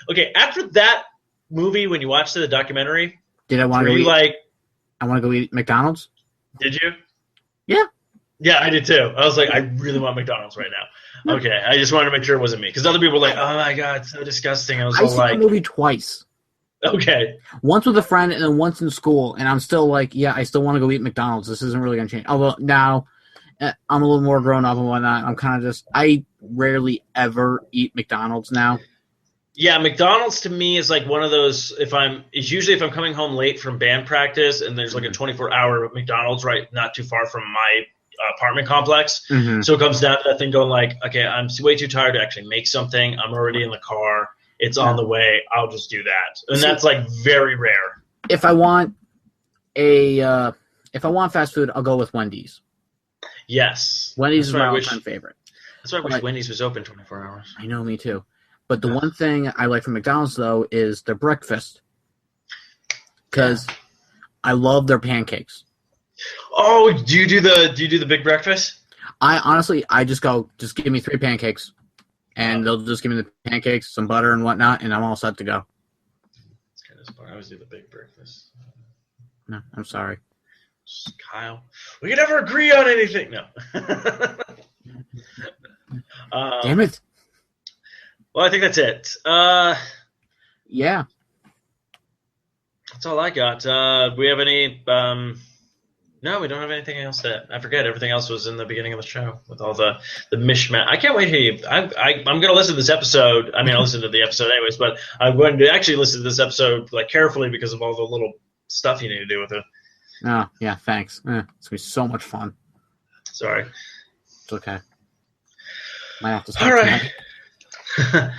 Okay. After that movie, when you watched the documentary, did I want to go like? I want to go eat McDonald's. Did you? Yeah. Yeah, I did too. I was like, I really want McDonald's right now. Okay, I just wanted to make sure it wasn't me because other people were like, "Oh my god, it's so disgusting." I was I've seen like, the movie twice. Okay. Once with a friend and then once in school, and I'm still like, yeah, I still want to go eat McDonald's. This isn't really going to change. Although now I'm a little more grown up and whatnot. I'm kind of just, I rarely ever eat McDonald's now. Yeah, McDonald's to me is like one of those. It's usually if I'm coming home late from band practice and there's like a 24-hour McDonald's right not too far from my apartment complex. Mm-hmm. So it comes down to that thing going like, okay, I'm way too tired to actually make something. I'm already in the car. It's on the way. I'll just do that, and that's like very rare. If I want fast food, I'll go with Wendy's. Yes, Wendy's is my all-time favorite. That's why I wish Wendy's was open 24 hours. I know, me too. But the one thing I like from McDonald's, though, is their breakfast. Because I love their pancakes. Oh, do you do the big breakfast? I just give me 3 pancakes. And they'll just give me the pancakes, some butter and whatnot, and I'm all set to go. It's kind of smart. I always do the big breakfast. No, I'm sorry. Kyle, we can never agree on anything. No. Damn it. Well, I think that's it. Yeah. That's all I got. Do we have any... No, we don't have anything else I forget. Everything else was in the beginning of the show with all the mishmash. I can't wait to hear you. I'm going to listen to this episode. I mean, I'll listen to the episode anyways, but I'm going to actually listen to this episode like carefully because of all the little stuff you need to do with it. Oh, yeah, thanks. It's going to be so much fun. Sorry. It's okay. Might have to start all right.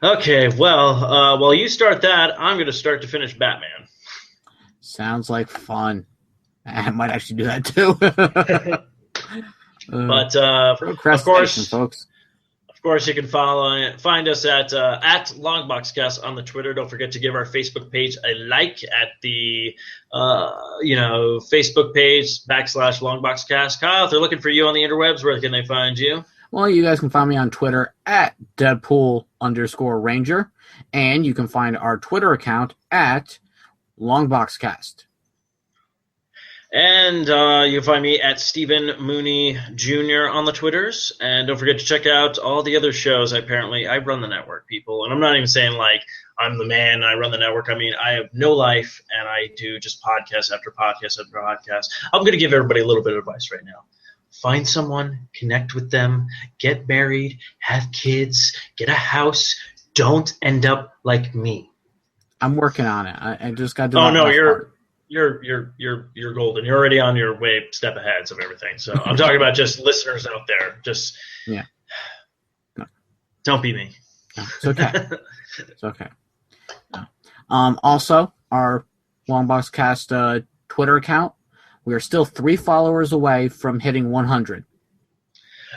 Okay, well, while you start that, I'm going to start to finish Batman. Sounds like fun. I might actually do that too. But of course, folks. Of course, you can find us at Longboxcast on the Twitter. Don't forget to give our Facebook page a like at the Facebook page /Longboxcast. Kyle, if they're looking for you on the interwebs, where can they find you? Well, you guys can find me on Twitter at Deadpool_Ranger, and you can find our Twitter account at Longboxcast. And you can find me at Stephen Mooney Jr. on the Twitters. And don't forget to check out all the other shows. Apparently, I run the network, people. And I'm not even saying, like, I'm the man, I run the network. I mean, I have no life, and I do just podcast after podcast after podcast. I'm going to give everybody a little bit of advice right now. Find someone, connect with them, get married, have kids, get a house. Don't end up like me. I'm working on it. I just got to. Oh no, you're golden. You're already on your way, step ahead of everything. So I'm talking about just listeners out there. Just no. Don't be me. No, it's okay. It's okay. No. Also, our Longboxcast Twitter account. We are still 3 followers away from hitting 100.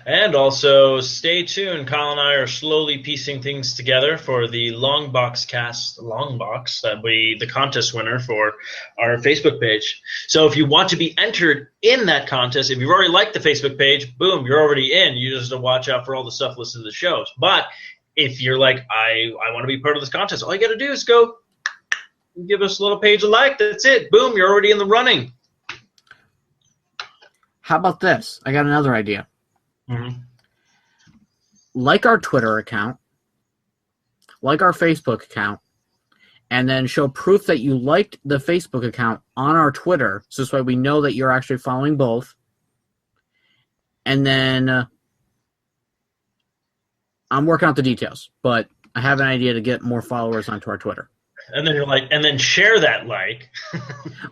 And also, stay tuned. Kyle and I are slowly piecing things together for the Longboxcast Longbox, that be the contest winner for our Facebook page. So if you want to be entered in that contest, if you've already liked the Facebook page, boom, you're already in. You just have to watch out for all the stuff listed in the shows. But if you're like, I want to be part of this contest, all you got to do is go give us a little page a like. That's it. Boom, you're already in the running. How about this? I got another idea. Mm-hmm. Like our Twitter account, like our Facebook account, and then show proof that you liked the Facebook account on our Twitter, so this way we know that you're actually following both. And then I'm working out the details, but I have an idea to get more followers onto our Twitter. And then you're like, and then share that like.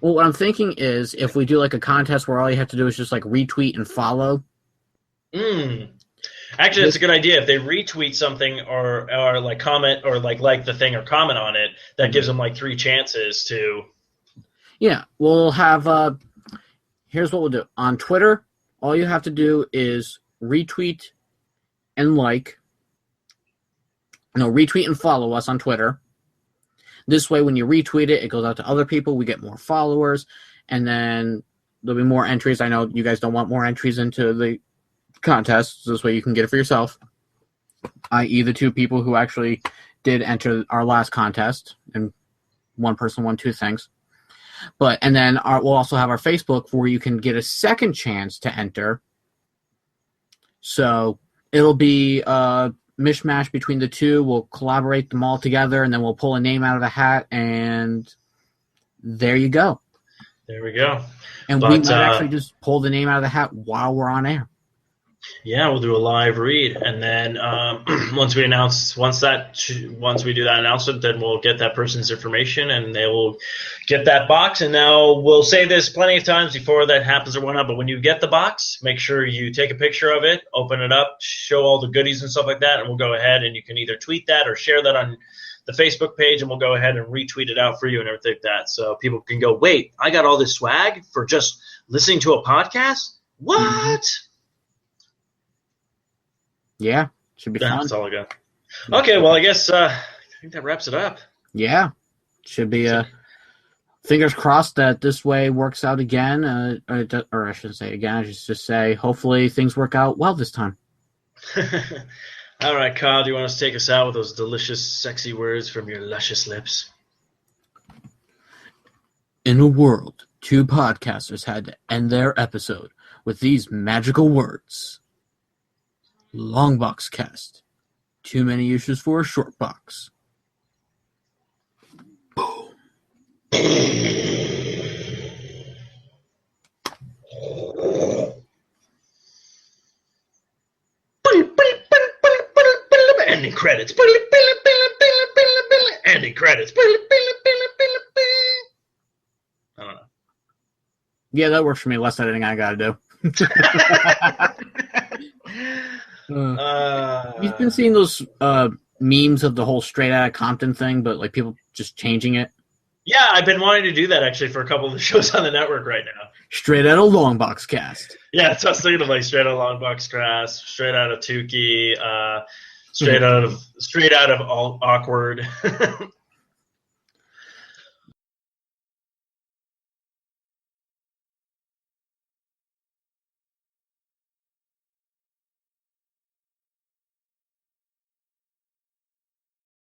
Well, what I'm thinking is if we do like a contest where all you have to do is just like retweet and follow. Actually, that's a good idea. If they retweet something or like comment or like the thing or comment on it, that gives them like 3 chances to. Yeah, we'll have. Here's what we'll do on Twitter. All you have to do is retweet and retweet and follow us on Twitter. This way, when you retweet it, it goes out to other people. We get more followers, and then there'll be more entries. I know you guys don't want more entries into the contest, so this way you can get it for yourself, i.e. the 2 people who actually did enter our last contest, and one person won 2 things. And then we'll also have our Facebook where you can get a second chance to enter. So it'll be mishmash between the two. We'll collaborate them all together, and then we'll pull a name out of the hat, and there you go. There we go. And we might actually just pull the name out of the hat while we're on air. Yeah, we'll do a live read, and then once we do that announcement, then we'll get that person's information, and they will get that box. And now we'll say this plenty of times before that happens or whatnot, but when you get the box, make sure you take a picture of it, open it up, show all the goodies and stuff like that, and we'll go ahead and you can either tweet that or share that on the Facebook page, and we'll go ahead and retweet it out for you and everything like that, so people can go, wait, I got all this swag for just listening to a podcast? What? Mm-hmm. Yeah, should be fun. That's all I got. Okay, well, I guess I think that wraps it up. Yeah, should be fingers crossed that this way works out again, or I shouldn't say again, I should just say hopefully things work out well this time. All right, Kyle, do you want to take us out with those delicious, sexy words from your luscious lips? In a world, two podcasters had to end their episode with these magical words. Long box cast. Too many issues for a short box. Boom. Ending credits. Ending credits. I don't know. Yeah, that works for me. Less editing I gotta do. You've been seeing those memes of the whole Straight Outta Compton thing, but like people just changing it. Yeah, I've been wanting to do that actually for a couple of the shows on the network right now. Straight Outta Longbox Cast. Yeah, so I was thinking of like Straight Outta Longbox Cast, Straight Outta Tukey, straight out of Awkward.